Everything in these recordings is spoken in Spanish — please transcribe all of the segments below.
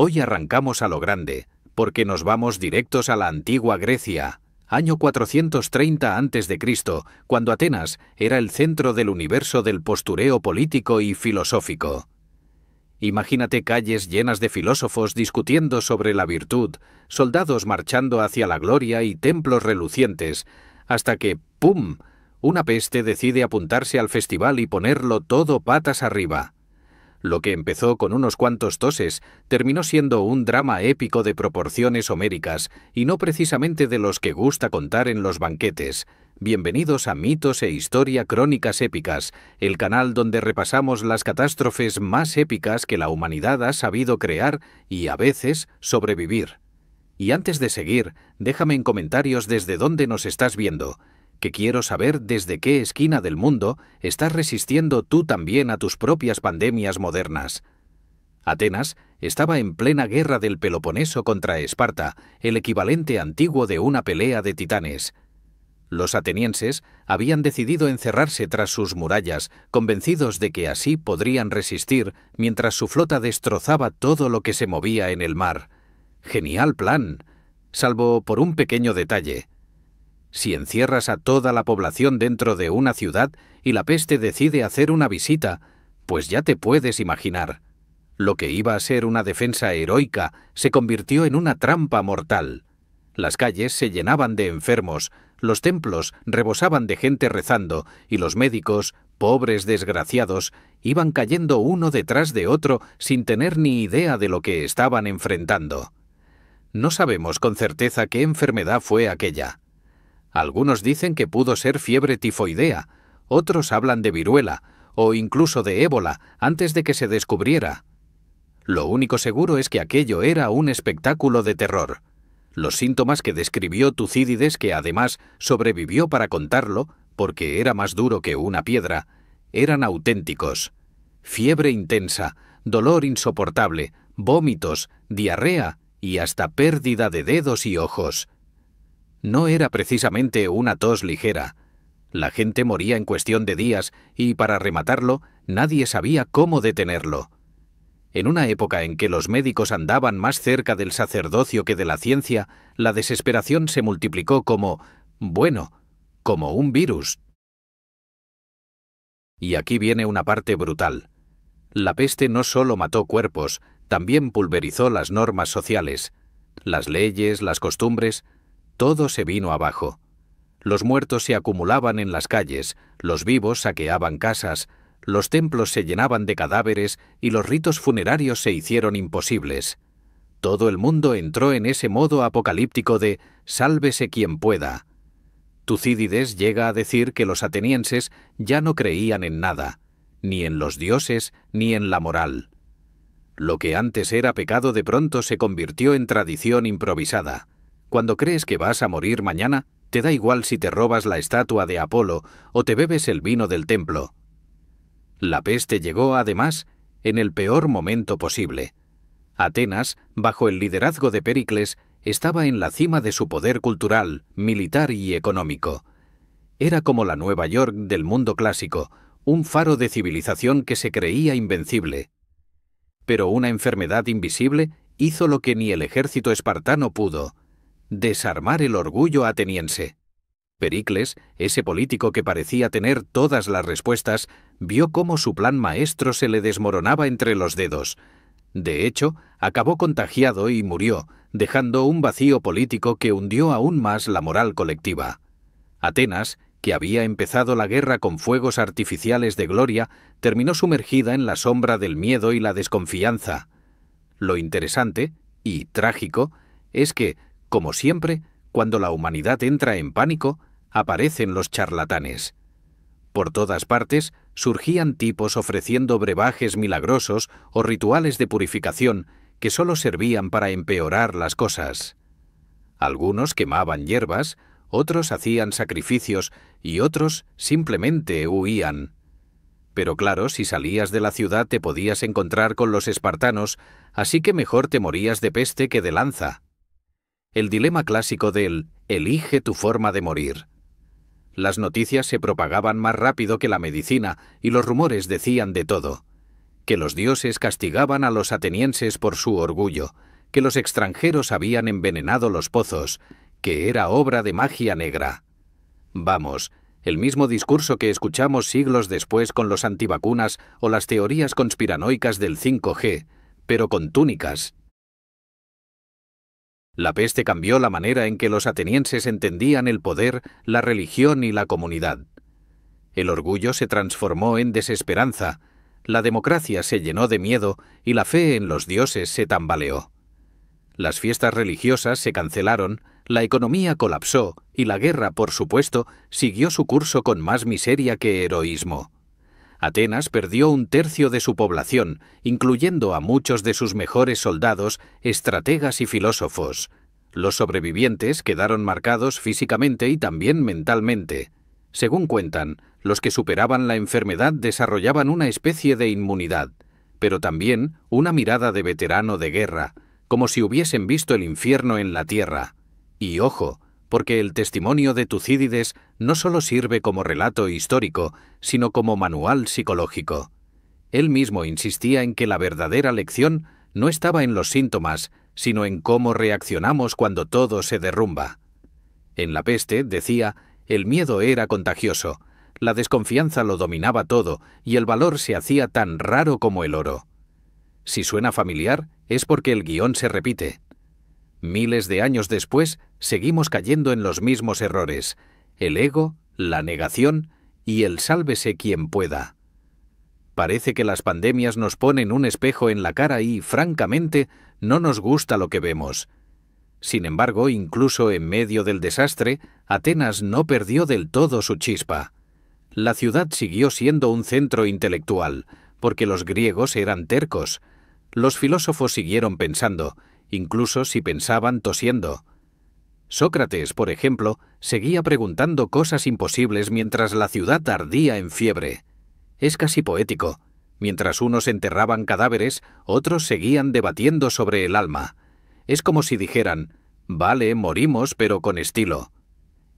Hoy arrancamos a lo grande, porque nos vamos directos a la antigua Grecia, año 430 a.C., cuando Atenas era el centro del universo del postureo político y filosófico. Imagínate calles llenas de filósofos discutiendo sobre la virtud, soldados marchando hacia la gloria y templos relucientes, hasta que, ¡pum!, una peste decide apuntarse al festival y ponerlo todo patas arriba. Lo que empezó con unos cuantos toses terminó siendo un drama épico de proporciones homéricas y no precisamente de los que gusta contar en los banquetes. Bienvenidos a Mitos e Historia Crónicas Épicas, el canal donde repasamos las catástrofes más épicas que la humanidad ha sabido crear y, a veces, sobrevivir. Y antes de seguir, déjame en comentarios desde dónde nos estás viendo, que quiero saber desde qué esquina del mundo estás resistiendo tú también a tus propias pandemias modernas. Atenas estaba en plena guerra del Peloponeso contra Esparta, el equivalente antiguo de una pelea de titanes. Los atenienses habían decidido encerrarse tras sus murallas, convencidos de que así podrían resistir mientras su flota destrozaba todo lo que se movía en el mar. Genial plan, salvo por un pequeño detalle. Si encierras a toda la población dentro de una ciudad y la peste decide hacer una visita, pues ya te puedes imaginar. Lo que iba a ser una defensa heroica se convirtió en una trampa mortal. Las calles se llenaban de enfermos, los templos rebosaban de gente rezando y los médicos, pobres desgraciados, iban cayendo uno detrás de otro sin tener ni idea de lo que estaban enfrentando. No sabemos con certeza qué enfermedad fue aquella. Algunos dicen que pudo ser fiebre tifoidea, otros hablan de viruela o incluso de ébola antes de que se descubriera. Lo único seguro es que aquello era un espectáculo de terror. Los síntomas que describió Tucídides, que además sobrevivió para contarlo, porque era más duro que una piedra, eran auténticos. Fiebre intensa, dolor insoportable, vómitos, diarrea y hasta pérdida de dedos y ojos. No era precisamente una tos ligera. La gente moría en cuestión de días y, para rematarlo, nadie sabía cómo detenerlo. En una época en que los médicos andaban más cerca del sacerdocio que de la ciencia, la desesperación se multiplicó como un virus. Y aquí viene una parte brutal. La peste no solo mató cuerpos, también pulverizó las normas sociales, las leyes, las costumbres. Todo se vino abajo. Los muertos se acumulaban en las calles, los vivos saqueaban casas, los templos se llenaban de cadáveres y los ritos funerarios se hicieron imposibles. Todo el mundo entró en ese modo apocalíptico de «sálvese quien pueda». Tucídides llega a decir que los atenienses ya no creían en nada, ni en los dioses ni en la moral. Lo que antes era pecado de pronto se convirtió en tradición improvisada. Cuando crees que vas a morir mañana, te da igual si te robas la estatua de Apolo o te bebes el vino del templo. La peste llegó, además, en el peor momento posible. Atenas, bajo el liderazgo de Pericles, estaba en la cima de su poder cultural, militar y económico. Era como la Nueva York del mundo clásico, un faro de civilización que se creía invencible. Pero una enfermedad invisible hizo lo que ni el ejército espartano pudo: desarmar el orgullo ateniense. Pericles, ese político que parecía tener todas las respuestas, vio cómo su plan maestro se le desmoronaba entre los dedos. De hecho, acabó contagiado y murió, dejando un vacío político que hundió aún más la moral colectiva. Atenas, que había empezado la guerra con fuegos artificiales de gloria, terminó sumergida en la sombra del miedo y la desconfianza. Lo interesante, y trágico, es que, como siempre, cuando la humanidad entra en pánico, aparecen los charlatanes. Por todas partes surgían tipos ofreciendo brebajes milagrosos o rituales de purificación que solo servían para empeorar las cosas. Algunos quemaban hierbas, otros hacían sacrificios y otros simplemente huían. Pero claro, si salías de la ciudad te podías encontrar con los espartanos, así que mejor te morías de peste que de lanza. El dilema clásico del «elige tu forma de morir». Las noticias se propagaban más rápido que la medicina y los rumores decían de todo. que los dioses castigaban a los atenienses por su orgullo, que los extranjeros habían envenenado los pozos, que era obra de magia negra. Vamos, el mismo discurso que escuchamos siglos después con los antivacunas o las teorías conspiranoicas del 5G, pero con túnicas. La peste cambió la manera en que los atenienses entendían el poder, la religión y la comunidad. El orgullo se transformó en desesperanza, la democracia se llenó de miedo y la fe en los dioses se tambaleó. Las fiestas religiosas se cancelaron, la economía colapsó y la guerra, por supuesto, siguió su curso con más miseria que heroísmo. Atenas perdió 1/3 de su población, incluyendo a muchos de sus mejores soldados, estrategas y filósofos. Los sobrevivientes quedaron marcados físicamente y también mentalmente. Según cuentan, los que superaban la enfermedad desarrollaban una especie de inmunidad, pero también una mirada de veterano de guerra, como si hubiesen visto el infierno en la tierra. Y ojo, porque el testimonio de Tucídides no solo sirve como relato histórico, sino como manual psicológico. Él mismo insistía en que la verdadera lección no estaba en los síntomas, sino en cómo reaccionamos cuando todo se derrumba. En la peste, decía, el miedo era contagioso, la desconfianza lo dominaba todo y el valor se hacía tan raro como el oro. Si suena familiar, es porque el guión se repite. Miles de años después, seguimos cayendo en los mismos errores: el ego, la negación y el sálvese quien pueda. Parece que las pandemias nos ponen un espejo en la cara y, francamente, no nos gusta lo que vemos. Sin embargo, incluso en medio del desastre, Atenas no perdió del todo su chispa. La ciudad siguió siendo un centro intelectual, porque los griegos eran tercos. Los filósofos siguieron pensando, incluso si pensaban tosiendo. Sócrates, por ejemplo, seguía preguntando cosas imposibles mientras la ciudad ardía en fiebre. Es casi poético. Mientras unos enterraban cadáveres, otros seguían debatiendo sobre el alma. Es como si dijeran, vale, morimos, pero con estilo.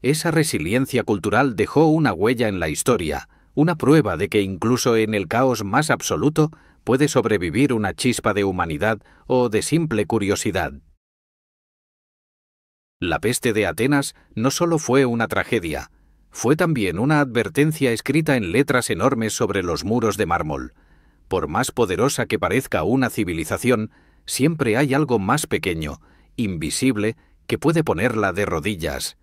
Esa resiliencia cultural dejó una huella en la historia, una prueba de que incluso en el caos más absoluto puede sobrevivir una chispa de humanidad o de simple curiosidad. La peste de Atenas no solo fue una tragedia, fue también una advertencia escrita en letras enormes sobre los muros de mármol. Por más poderosa que parezca una civilización, siempre hay algo más pequeño, invisible, que puede ponerla de rodillas.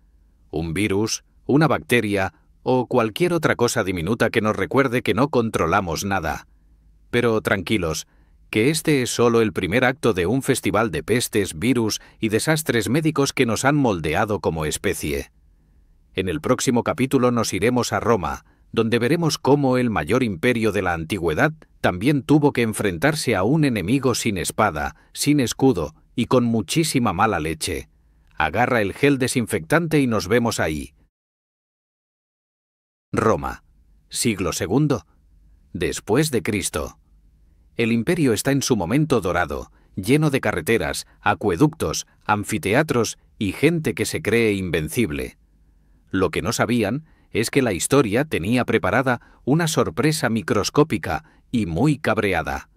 Un virus, una bacteria o cualquier otra cosa diminuta que nos recuerde que no controlamos nada. Pero tranquilos, que este es solo el primer acto de un festival de pestes, virus y desastres médicos que nos han moldeado como especie. En el próximo capítulo nos iremos a Roma, donde veremos cómo el mayor imperio de la antigüedad también tuvo que enfrentarse a un enemigo sin espada, sin escudo y con muchísima mala leche. Agarra el gel desinfectante y nos vemos ahí. Roma, siglo II, después de Cristo. El imperio está en su momento dorado, lleno de carreteras, acueductos, anfiteatros y gente que se cree invencible. Lo que no sabían es que la historia tenía preparada una sorpresa microscópica y muy cabreada.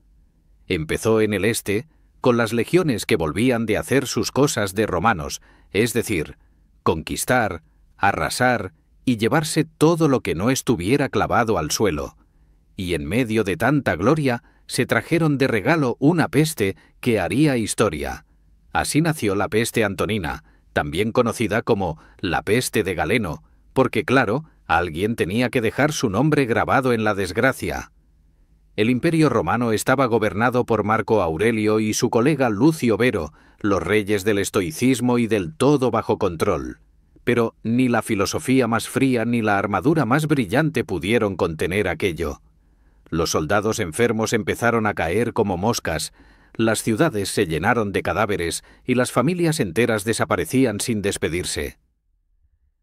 Empezó en el este, con las legiones que volvían de hacer sus cosas de romanos, es decir, conquistar, arrasar y llevarse todo lo que no estuviera clavado al suelo. Y en medio de tanta gloria, se trajeron de regalo una peste que haría historia. Así nació la peste antonina, también conocida como la peste de Galeno, porque claro, alguien tenía que dejar su nombre grabado en la desgracia. El Imperio Romano estaba gobernado por Marco Aurelio y su colega Lucio Vero, los reyes del estoicismo y del todo bajo control. Pero ni la filosofía más fría ni la armadura más brillante pudieron contener aquello. Los soldados enfermos empezaron a caer como moscas, las ciudades se llenaron de cadáveres y las familias enteras desaparecían sin despedirse.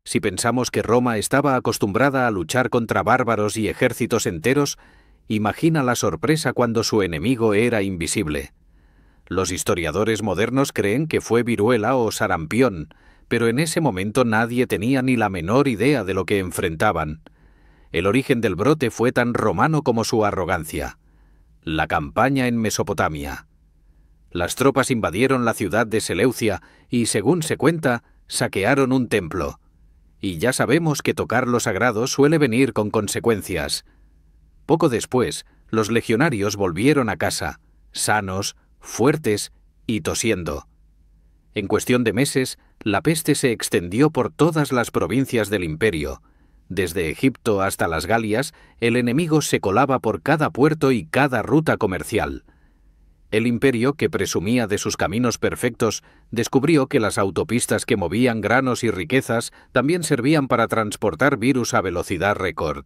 Si pensamos que Roma estaba acostumbrada a luchar contra bárbaros y ejércitos enteros, imagina la sorpresa cuando su enemigo era invisible. Los historiadores modernos creen que fue viruela o sarampión, pero en ese momento nadie tenía ni la menor idea de lo que enfrentaban. El origen del brote fue tan romano como su arrogancia. la campaña en Mesopotamia. Las tropas invadieron la ciudad de Seleucia y, según se cuenta, saquearon un templo. Y ya sabemos que tocar lo sagrado suele venir con consecuencias. Poco después, los legionarios volvieron a casa, sanos, fuertes y tosiendo. En cuestión de meses, la peste se extendió por todas las provincias del imperio. Desde Egipto hasta las Galias, el enemigo se colaba por cada puerto y cada ruta comercial. El imperio, que presumía de sus caminos perfectos, descubrió que las autopistas que movían granos y riquezas también servían para transportar virus a velocidad récord.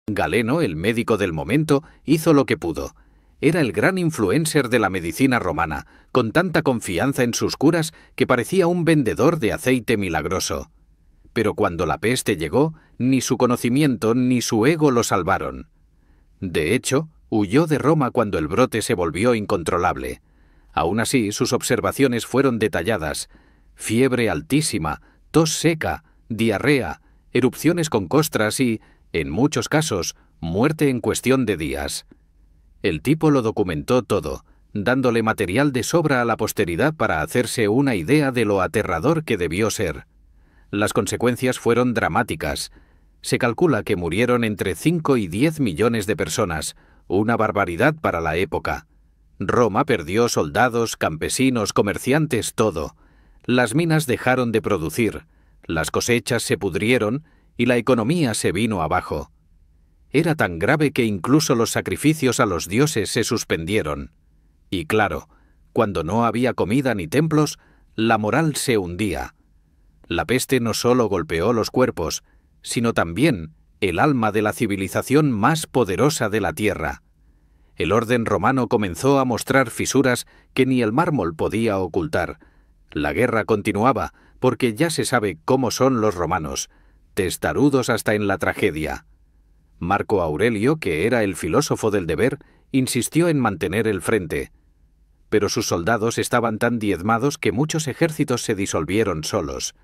Galeno, el médico del momento, hizo lo que pudo. Era el gran influencer de la medicina romana, con tanta confianza en sus curas que parecía un vendedor de aceite milagroso. Pero cuando la peste llegó, ni su conocimiento ni su ego lo salvaron. De hecho, huyó de Roma cuando el brote se volvió incontrolable. Aún así, sus observaciones fueron detalladas: fiebre altísima, tos seca, diarrea, erupciones con costras y, en muchos casos, muerte en cuestión de días. El tipo lo documentó todo, dándole material de sobra a la posteridad para hacerse una idea de lo aterrador que debió ser. Las consecuencias fueron dramáticas. Se calcula que murieron entre 5 y 10 millones de personas, una barbaridad para la época. Roma perdió soldados, campesinos, comerciantes, todo. Las minas dejaron de producir, las cosechas se pudrieron y la economía se vino abajo. Era tan grave que incluso los sacrificios a los dioses se suspendieron. Y claro, cuando no había comida ni templos, la moral se hundía. La peste no solo golpeó los cuerpos, sino también el alma de la civilización más poderosa de la tierra. El orden romano comenzó a mostrar fisuras que ni el mármol podía ocultar. La guerra continuaba, porque ya se sabe cómo son los romanos, testarudos hasta en la tragedia. Marco Aurelio, que era el filósofo del deber, insistió en mantener el frente. Pero sus soldados estaban tan diezmados que muchos ejércitos se disolvieron solos.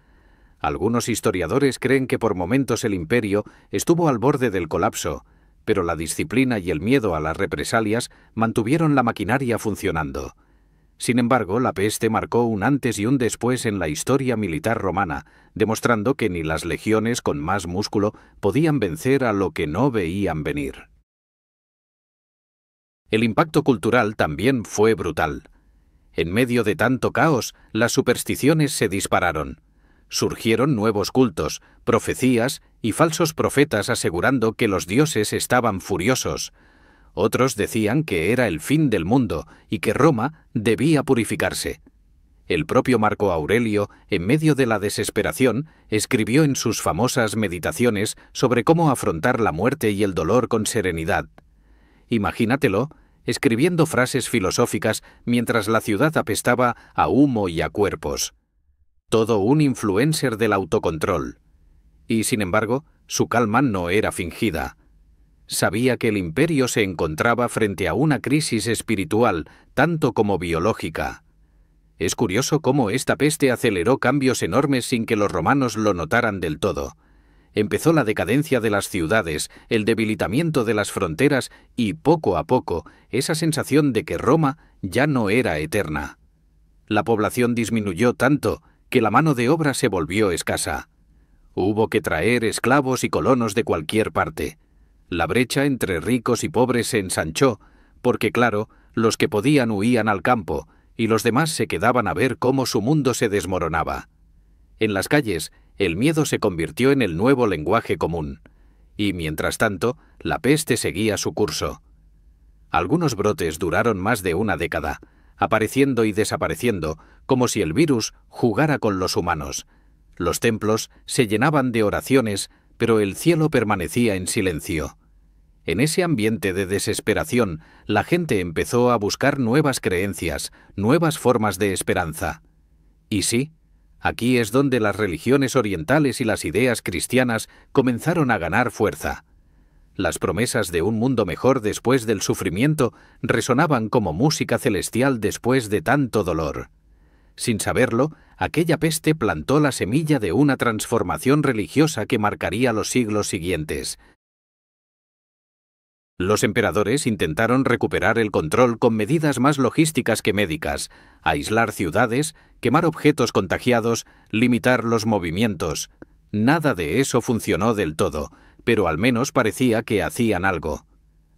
Algunos historiadores creen que por momentos el imperio estuvo al borde del colapso, pero la disciplina y el miedo a las represalias mantuvieron la maquinaria funcionando. Sin embargo, la peste marcó un antes y un después en la historia militar romana, demostrando que ni las legiones con más músculo podían vencer a lo que no veían venir. El impacto cultural también fue brutal. En medio de tanto caos, las supersticiones se dispararon. Surgieron nuevos cultos, profecías y falsos profetas asegurando que los dioses estaban furiosos. Otros decían que era el fin del mundo y que Roma debía purificarse. El propio Marco Aurelio, en medio de la desesperación, escribió en sus famosas meditaciones sobre cómo afrontar la muerte y el dolor con serenidad. Imagínatelo, escribiendo frases filosóficas mientras la ciudad apestaba a humo y a cuerpos. Todo un influencer del autocontrol. Y sin embargo, su calma no era fingida. Sabía que el imperio se encontraba frente a una crisis espiritual, tanto como biológica. Es curioso cómo esta peste aceleró cambios enormes sin que los romanos lo notaran del todo. Empezó la decadencia de las ciudades, el debilitamiento de las fronteras y, poco a poco, esa sensación de que Roma ya no era eterna. La población disminuyó tanto que la mano de obra se volvió escasa. Hubo que traer esclavos y colonos de cualquier parte. La brecha entre ricos y pobres se ensanchó, porque claro, los que podían huían al campo, y los demás se quedaban a ver cómo su mundo se desmoronaba. En las calles, el miedo se convirtió en el nuevo lenguaje común, y mientras tanto, la peste seguía su curso. Algunos brotes duraron más de una década, apareciendo y desapareciendo, como si el virus jugara con los humanos. Los templos se llenaban de oraciones, pero el cielo permanecía en silencio. En ese ambiente de desesperación, la gente empezó a buscar nuevas creencias, nuevas formas de esperanza. Y sí, aquí es donde las religiones orientales y las ideas cristianas comenzaron a ganar fuerza. Las promesas de un mundo mejor después del sufrimiento resonaban como música celestial después de tanto dolor. Sin saberlo, aquella peste plantó la semilla de una transformación religiosa que marcaría los siglos siguientes. Los emperadores intentaron recuperar el control con medidas más logísticas que médicas, aislar ciudades, quemar objetos contagiados, limitar los movimientos. Nada de eso funcionó del todo, pero al menos parecía que hacían algo.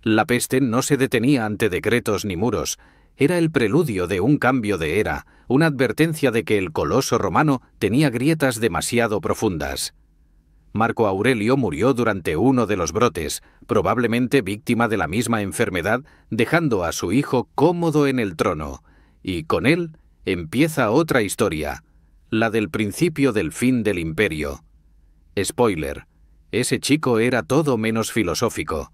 La peste no se detenía ante decretos ni muros. Era el preludio de un cambio de era, una advertencia de que el coloso romano tenía grietas demasiado profundas. Marco Aurelio murió durante uno de los brotes, probablemente víctima de la misma enfermedad, dejando a su hijo cómodo en el trono. Y con él empieza otra historia, la del principio del fin del imperio. Spoiler, ese chico era todo menos filosófico.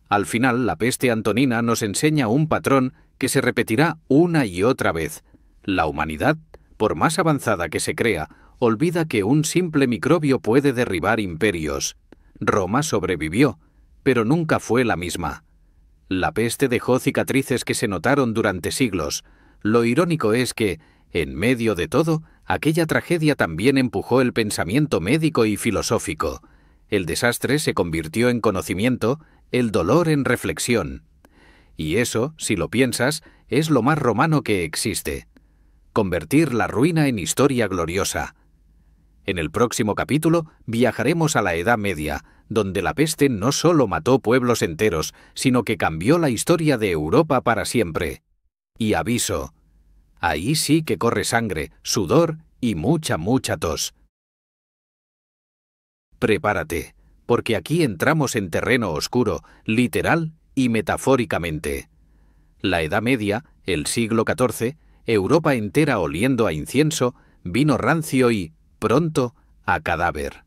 Al final, la peste antonina nos enseña un patrón que se repetirá una y otra vez. La humanidad, por más avanzada que se crea, olvida que un simple microbio puede derribar imperios. Roma sobrevivió, pero nunca fue la misma. La peste dejó cicatrices que se notaron durante siglos. Lo irónico es que, en medio de todo, aquella tragedia también empujó el pensamiento médico y filosófico. El desastre se convirtió en conocimiento, el dolor en reflexión. Y eso, si lo piensas, es lo más romano que existe. Convertir la ruina en historia gloriosa. En el próximo capítulo viajaremos a la Edad Media, donde la peste no solo mató pueblos enteros, sino que cambió la historia de Europa para siempre. Y aviso, ahí sí que corre sangre, sudor y mucha tos. Prepárate, porque aquí entramos en terreno oscuro, literal y metafóricamente. La Edad Media, el siglo XIV, Europa entera oliendo a incienso, vino rancio y, pronto, a cadáver.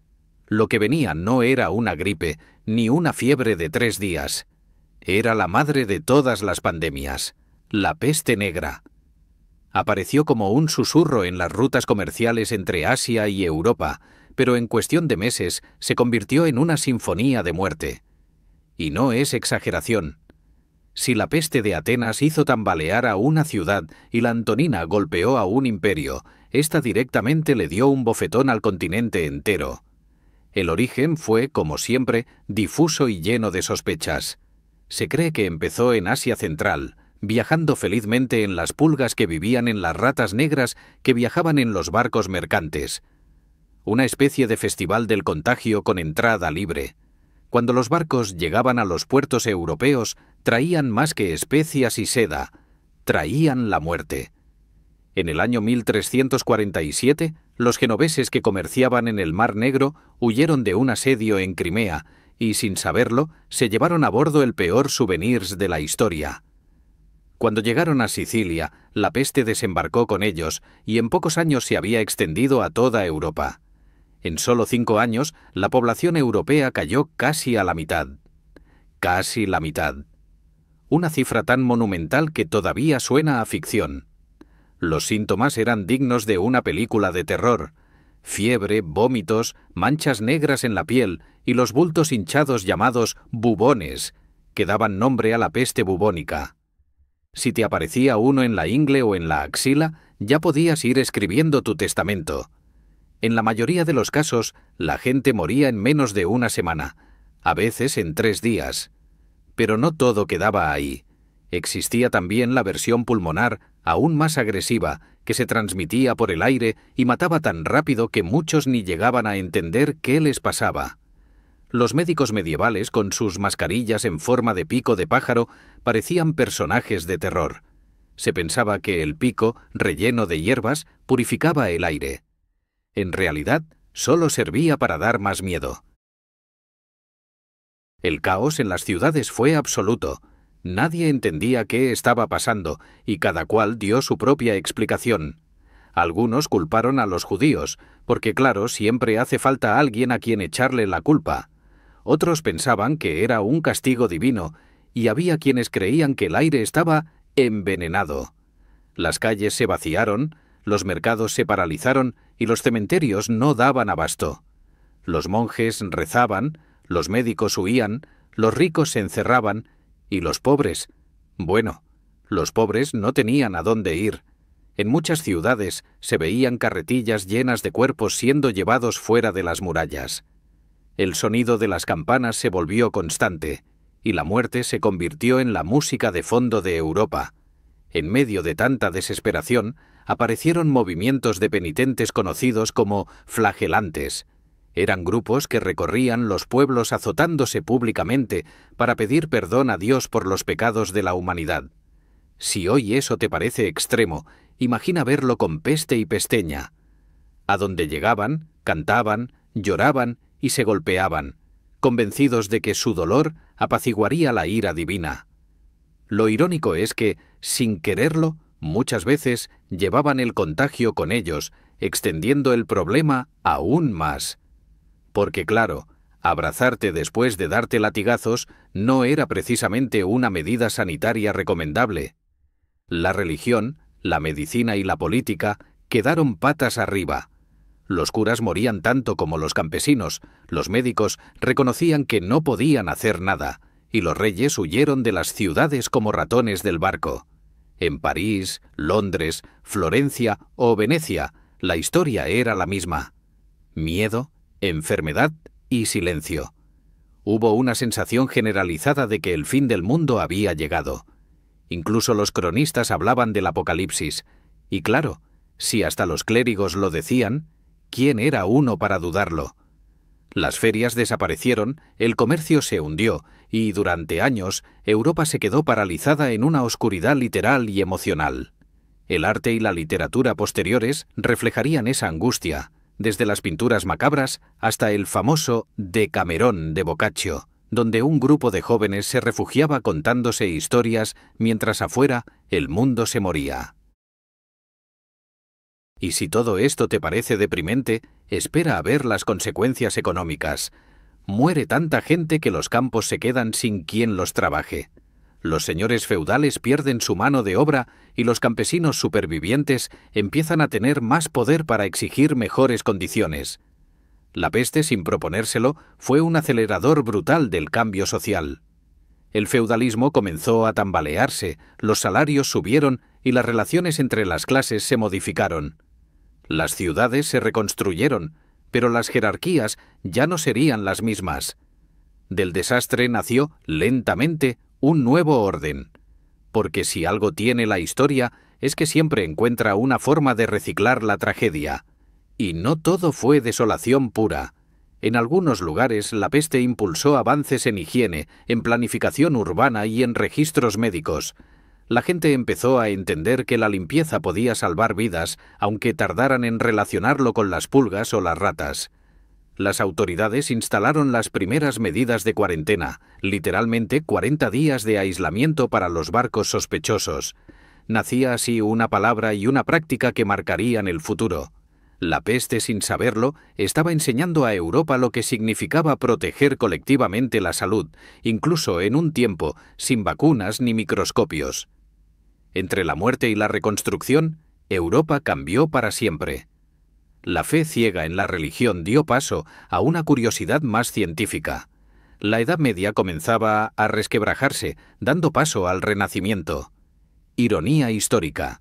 Lo que venía no era una gripe, ni una fiebre de 3 días. Era la madre de todas las pandemias, la peste negra. Apareció como un susurro en las rutas comerciales entre Asia y Europa, pero en cuestión de meses se convirtió en una sinfonía de muerte. Y no es exageración. Si la peste de Atenas hizo tambalear a una ciudad y la antonina golpeó a un imperio, esta directamente le dio un bofetón al continente entero. El origen fue, como siempre, difuso y lleno de sospechas. Se cree que empezó en Asia Central, viajando felizmente en las pulgas que vivían en las ratas negras que viajaban en los barcos mercantes. Una especie de festival del contagio con entrada libre. Cuando los barcos llegaban a los puertos europeos, traían más que especias y seda, traían la muerte. En el año 1347, los genoveses que comerciaban en el Mar Negro huyeron de un asedio en Crimea y, sin saberlo, se llevaron a bordo el peor souvenir de la historia. Cuando llegaron a Sicilia, la peste desembarcó con ellos y en pocos años se había extendido a toda Europa. En solo 5 años, la población europea cayó casi a la mitad. Casi la mitad. Una cifra tan monumental que todavía suena a ficción. Los síntomas eran dignos de una película de terror. Fiebre, vómitos, manchas negras en la piel y los bultos hinchados llamados bubones, que daban nombre a la peste bubónica. Si te aparecía uno en la ingle o en la axila, ya podías ir escribiendo tu testamento. En la mayoría de los casos, la gente moría en menos de una semana, a veces en 3 días. Pero no todo quedaba ahí. Existía también la versión pulmonar, aún más agresiva, que se transmitía por el aire y mataba tan rápido que muchos ni llegaban a entender qué les pasaba. Los médicos medievales, con sus mascarillas en forma de pico de pájaro, parecían personajes de terror. Se pensaba que el pico, relleno de hierbas, purificaba el aire. En realidad, solo servía para dar más miedo. El caos en las ciudades fue absoluto. Nadie entendía qué estaba pasando y cada cual dio su propia explicación. Algunos culparon a los judíos, porque claro, siempre hace falta alguien a quien echarle la culpa. Otros pensaban que era un castigo divino, y había quienes creían que el aire estaba envenenado. Las calles se vaciaron, los mercados se paralizaron y los cementerios no daban abasto. Los monjes rezaban, los médicos huían, los ricos se encerraban, y los pobres, bueno, los pobres no tenían a dónde ir. En muchas ciudades se veían carretillas llenas de cuerpos siendo llevados fuera de las murallas. El sonido de las campanas se volvió constante, y la muerte se convirtió en la música de fondo de Europa. En medio de tanta desesperación, aparecieron movimientos de penitentes conocidos como flagelantes. Eran grupos que recorrían los pueblos azotándose públicamente para pedir perdón a Dios por los pecados de la humanidad. Si hoy eso te parece extremo, imagina verlo con Peste y Pesteña. A donde llegaban, cantaban, lloraban y se golpeaban, convencidos de que su dolor apaciguaría la ira divina. Lo irónico es que, sin quererlo, muchas veces llevaban el contagio con ellos, extendiendo el problema aún más. Porque claro, abrazarte después de darte latigazos no era precisamente una medida sanitaria recomendable. La religión, la medicina y la política quedaron patas arriba. Los curas morían tanto como los campesinos, los médicos reconocían que no podían hacer nada, y los reyes huyeron de las ciudades como ratones del barco. En París, Londres, Florencia o Venecia, la historia era la misma. Miedo, enfermedad y silencio. Hubo una sensación generalizada de que el fin del mundo había llegado. Incluso los cronistas hablaban del apocalipsis. Y claro, si hasta los clérigos lo decían, ¿quién era uno para dudarlo? Las ferias desaparecieron, el comercio se hundió, y durante años Europa se quedó paralizada en una oscuridad literal y emocional. El arte y la literatura posteriores reflejarían esa angustia, desde las pinturas macabras hasta el famoso Decamerón de Boccaccio, donde un grupo de jóvenes se refugiaba contándose historias mientras afuera el mundo se moría. Y si todo esto te parece deprimente, espera a ver las consecuencias económicas. Muere tanta gente que los campos se quedan sin quien los trabaje. Los señores feudales pierden su mano de obra y los campesinos supervivientes empiezan a tener más poder para exigir mejores condiciones. La peste, sin proponérselo, fue un acelerador brutal del cambio social. El feudalismo comenzó a tambalearse, los salarios subieron y las relaciones entre las clases se modificaron. Las ciudades se reconstruyeron, pero las jerarquías ya no serían las mismas. Del desastre nació, lentamente, un nuevo orden. Porque si algo tiene la historia, es que siempre encuentra una forma de reciclar la tragedia. Y no todo fue desolación pura. En algunos lugares la peste impulsó avances en higiene, en planificación urbana y en registros médicos. La gente empezó a entender que la limpieza podía salvar vidas, aunque tardaran en relacionarlo con las pulgas o las ratas. Las autoridades instalaron las primeras medidas de cuarentena, literalmente 40 días de aislamiento para los barcos sospechosos. Nacía así una palabra y una práctica que marcarían el futuro. La peste, sin saberlo, estaba enseñando a Europa lo que significaba proteger colectivamente la salud, incluso en un tiempo sin vacunas ni microscopios. Entre la muerte y la reconstrucción, Europa cambió para siempre. La fe ciega en la religión dio paso a una curiosidad más científica. La Edad Media comenzaba a resquebrajarse, dando paso al Renacimiento. Ironía histórica.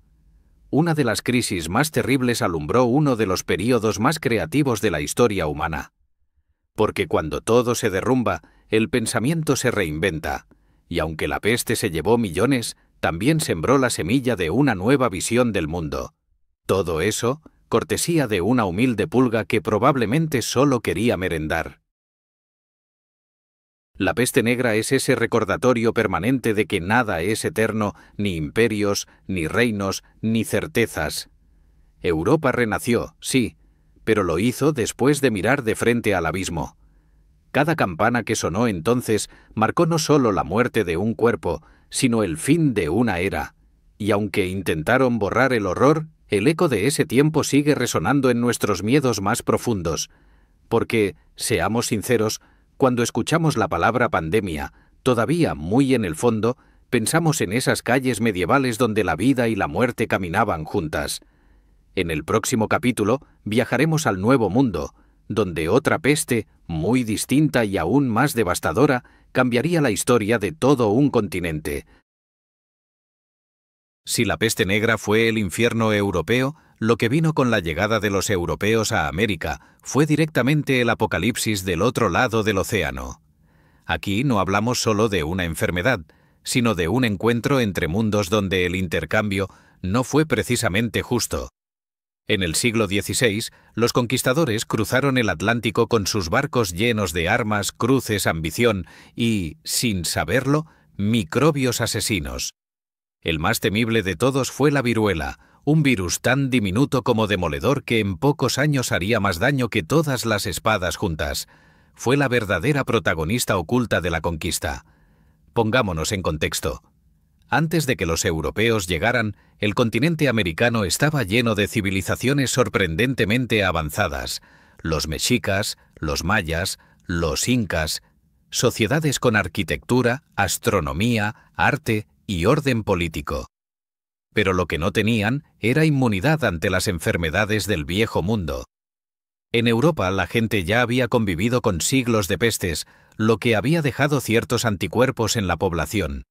Una de las crisis más terribles alumbró uno de los períodos más creativos de la historia humana. Porque cuando todo se derrumba, el pensamiento se reinventa, y aunque la peste se llevó millones, también sembró la semilla de una nueva visión del mundo. Todo eso, cortesía de una humilde pulga que probablemente solo quería merendar. La peste negra es ese recordatorio permanente de que nada es eterno, ni imperios, ni reinos, ni certezas. Europa renació, sí, pero lo hizo después de mirar de frente al abismo. Cada campana que sonó entonces marcó no solo la muerte de un cuerpo, sino el fin de una era. Y aunque intentaron borrar el horror, el eco de ese tiempo sigue resonando en nuestros miedos más profundos. Porque, seamos sinceros, cuando escuchamos la palabra pandemia, todavía muy en el fondo, pensamos en esas calles medievales donde la vida y la muerte caminaban juntas. En el próximo capítulo viajaremos al Nuevo Mundo, donde otra peste, muy distinta y aún más devastadora, cambiaría la historia de todo un continente. Si la peste negra fue el infierno europeo, lo que vino con la llegada de los europeos a América fue directamente el apocalipsis del otro lado del océano. Aquí no hablamos solo de una enfermedad, sino de un encuentro entre mundos donde el intercambio no fue precisamente justo. En el siglo XVI, los conquistadores cruzaron el Atlántico con sus barcos llenos de armas, cruces, ambición y, sin saberlo, microbios asesinos. El más temible de todos fue la viruela, un virus tan diminuto como demoledor que en pocos años haría más daño que todas las espadas juntas. Fue la verdadera protagonista oculta de la conquista. Pongámonos en contexto. Antes de que los europeos llegaran, el continente americano estaba lleno de civilizaciones sorprendentemente avanzadas. Los mexicas, los mayas, los incas, sociedades con arquitectura, astronomía, arte y orden político. Pero lo que no tenían era inmunidad ante las enfermedades del viejo mundo. En Europa la gente ya había convivido con siglos de pestes, lo que había dejado ciertos anticuerpos en la población.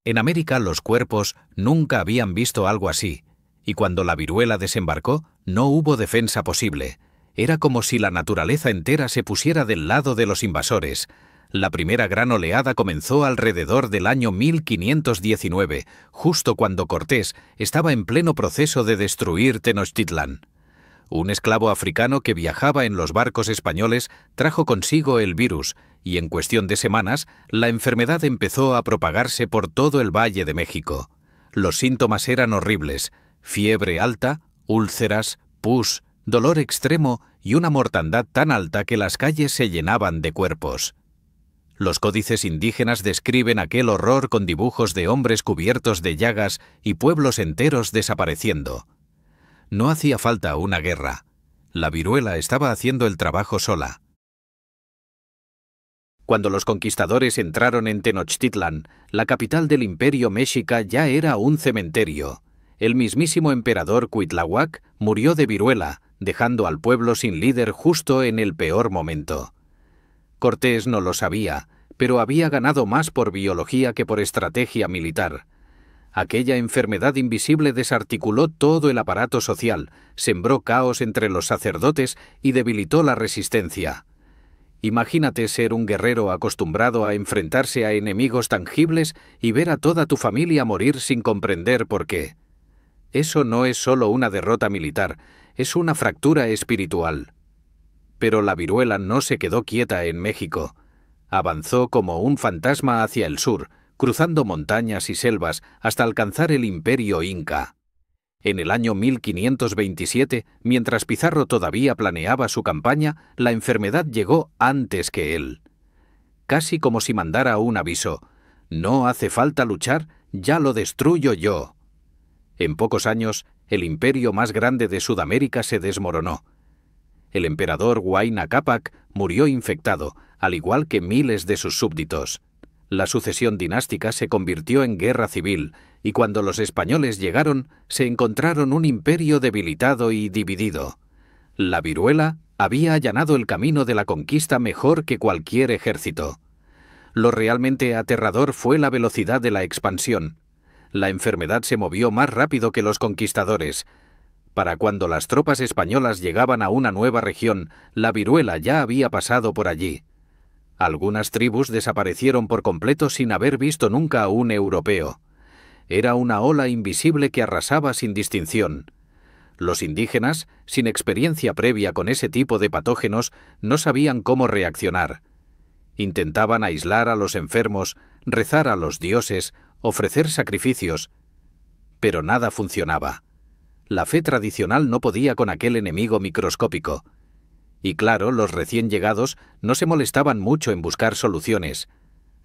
En América los cuerpos nunca habían visto algo así, y cuando la viruela desembarcó no hubo defensa posible. Era como si la naturaleza entera se pusiera del lado de los invasores. La primera gran oleada comenzó alrededor del año 1519, justo cuando Cortés estaba en pleno proceso de destruir Tenochtitlán. Un esclavo africano que viajaba en los barcos españoles trajo consigo el virus, y en cuestión de semanas, la enfermedad empezó a propagarse por todo el Valle de México. Los síntomas eran horribles: fiebre alta, úlceras, pus, dolor extremo y una mortandad tan alta que las calles se llenaban de cuerpos. Los códices indígenas describen aquel horror con dibujos de hombres cubiertos de llagas y pueblos enteros desapareciendo. No hacía falta una guerra. La viruela estaba haciendo el trabajo sola. Cuando los conquistadores entraron en Tenochtitlán, la capital del imperio mexica ya era un cementerio. El mismísimo emperador Cuitláhuac murió de viruela, dejando al pueblo sin líder justo en el peor momento. Cortés no lo sabía, pero había ganado más por biología que por estrategia militar. Aquella enfermedad invisible desarticuló todo el aparato social, sembró caos entre los sacerdotes y debilitó la resistencia. Imagínate ser un guerrero acostumbrado a enfrentarse a enemigos tangibles y ver a toda tu familia morir sin comprender por qué. Eso no es solo una derrota militar, es una fractura espiritual. Pero la viruela no se quedó quieta en México. Avanzó como un fantasma hacia el sur, cruzando montañas y selvas hasta alcanzar el imperio inca. En el año 1527, mientras Pizarro todavía planeaba su campaña, la enfermedad llegó antes que él. Casi como si mandara un aviso: «No hace falta luchar, ya lo destruyo yo». En pocos años, el imperio más grande de Sudamérica se desmoronó. El emperador Huayna Cápac murió infectado, al igual que miles de sus súbditos. La sucesión dinástica se convirtió en guerra civil, y cuando los españoles llegaron, se encontraron un imperio debilitado y dividido. La viruela había allanado el camino de la conquista mejor que cualquier ejército. Lo realmente aterrador fue la velocidad de la expansión. La enfermedad se movió más rápido que los conquistadores. Para cuando las tropas españolas llegaban a una nueva región, la viruela ya había pasado por allí. Algunas tribus desaparecieron por completo sin haber visto nunca a un europeo. Era una ola invisible que arrasaba sin distinción. Los indígenas, sin experiencia previa con ese tipo de patógenos, no sabían cómo reaccionar. Intentaban aislar a los enfermos, rezar a los dioses, ofrecer sacrificios, pero nada funcionaba. La fe tradicional no podía con aquel enemigo microscópico. Y claro, los recién llegados no se molestaban mucho en buscar soluciones.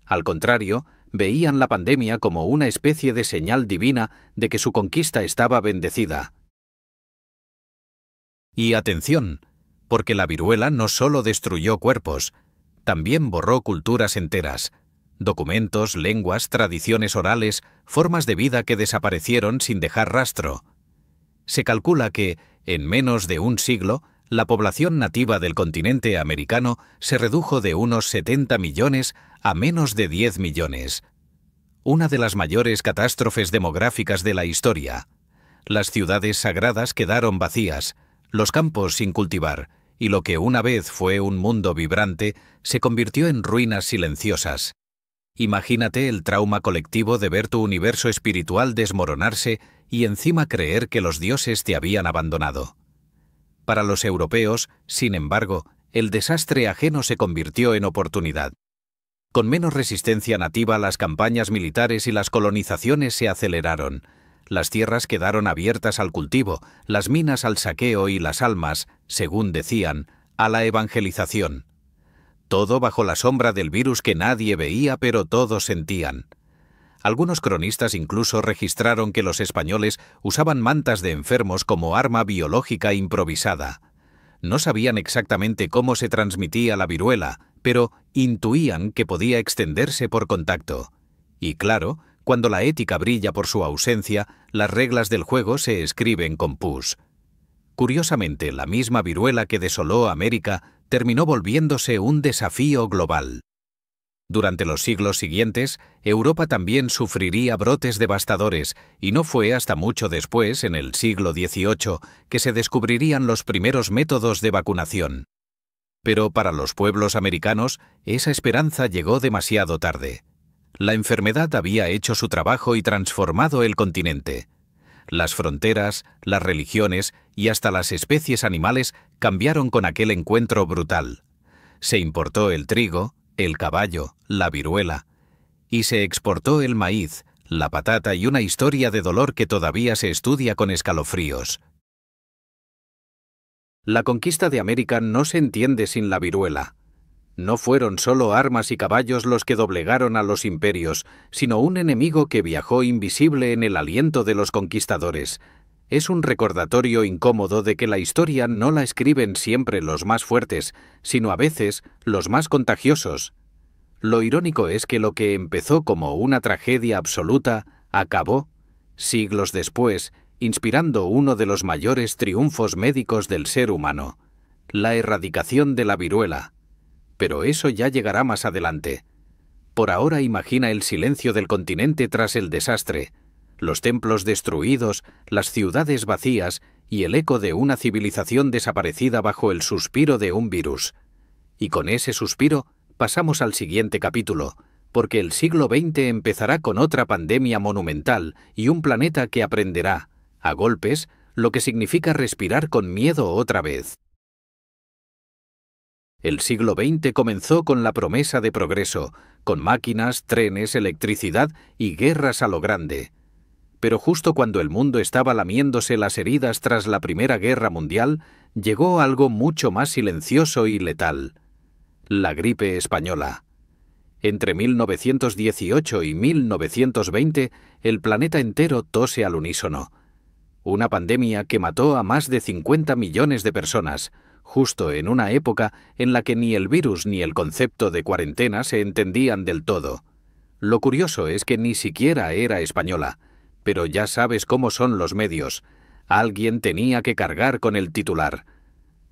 Al contrario, veían la pandemia como una especie de señal divina de que su conquista estaba bendecida. Y atención, porque la viruela no solo destruyó cuerpos, también borró culturas enteras, documentos, lenguas, tradiciones orales, formas de vida que desaparecieron sin dejar rastro. Se calcula que, en menos de un siglo, la población nativa del continente americano se redujo de unos 70 millones a menos de 10 millones. Una de las mayores catástrofes demográficas de la historia. Las ciudades sagradas quedaron vacías, los campos sin cultivar, y lo que una vez fue un mundo vibrante se convirtió en ruinas silenciosas. Imagínate el trauma colectivo de ver tu universo espiritual desmoronarse y encima creer que los dioses te habían abandonado. Para los europeos, sin embargo, el desastre ajeno se convirtió en oportunidad. Con menos resistencia nativa, las campañas militares y las colonizaciones se aceleraron. Las tierras quedaron abiertas al cultivo, las minas al saqueo y las almas, según decían, a la evangelización. Todo bajo la sombra del virus que nadie veía pero todos sentían. Algunos cronistas incluso registraron que los españoles usaban mantas de enfermos como arma biológica improvisada. No sabían exactamente cómo se transmitía la viruela, pero intuían que podía extenderse por contacto. Y claro, cuando la ética brilla por su ausencia, las reglas del juego se escriben con pus. Curiosamente, la misma viruela que desoló América terminó volviéndose un desafío global. Durante los siglos siguientes, Europa también sufriría brotes devastadores, y no fue hasta mucho después, en el siglo XVIII, que se descubrirían los primeros métodos de vacunación. Pero para los pueblos americanos, esa esperanza llegó demasiado tarde. La enfermedad había hecho su trabajo y transformado el continente. Las fronteras, las religiones y hasta las especies animales cambiaron con aquel encuentro brutal. Se importó el trigo, el caballo, la viruela, y se exportó el maíz, la patata y una historia de dolor que todavía se estudia con escalofríos. La conquista de América no se entiende sin la viruela. No fueron solo armas y caballos los que doblegaron a los imperios, sino un enemigo que viajó invisible en el aliento de los conquistadores. Es un recordatorio incómodo de que la historia no la escriben siempre los más fuertes, sino a veces los más contagiosos. Lo irónico es que lo que empezó como una tragedia absoluta acabó, siglos después, inspirando uno de los mayores triunfos médicos del ser humano, la erradicación de la viruela. Pero eso ya llegará más adelante. Por ahora imagina el silencio del continente tras el desastre, los templos destruidos, las ciudades vacías y el eco de una civilización desaparecida bajo el suspiro de un virus. Y con ese suspiro pasamos al siguiente capítulo, porque el siglo XX empezará con otra pandemia monumental y un planeta que aprenderá, a golpes, lo que significa respirar con miedo otra vez. El siglo XX comenzó con la promesa de progreso, con máquinas, trenes, electricidad y guerras a lo grande. Pero justo cuando el mundo estaba lamiéndose las heridas tras la Primera Guerra Mundial, llegó algo mucho más silencioso y letal: la gripe española. Entre 1918 y 1920, el planeta entero tose al unísono. Una pandemia que mató a más de 50 millones de personas, justo en una época en la que ni el virus ni el concepto de cuarentena se entendían del todo. Lo curioso es que ni siquiera era española, pero ya sabes cómo son los medios. Alguien tenía que cargar con el titular.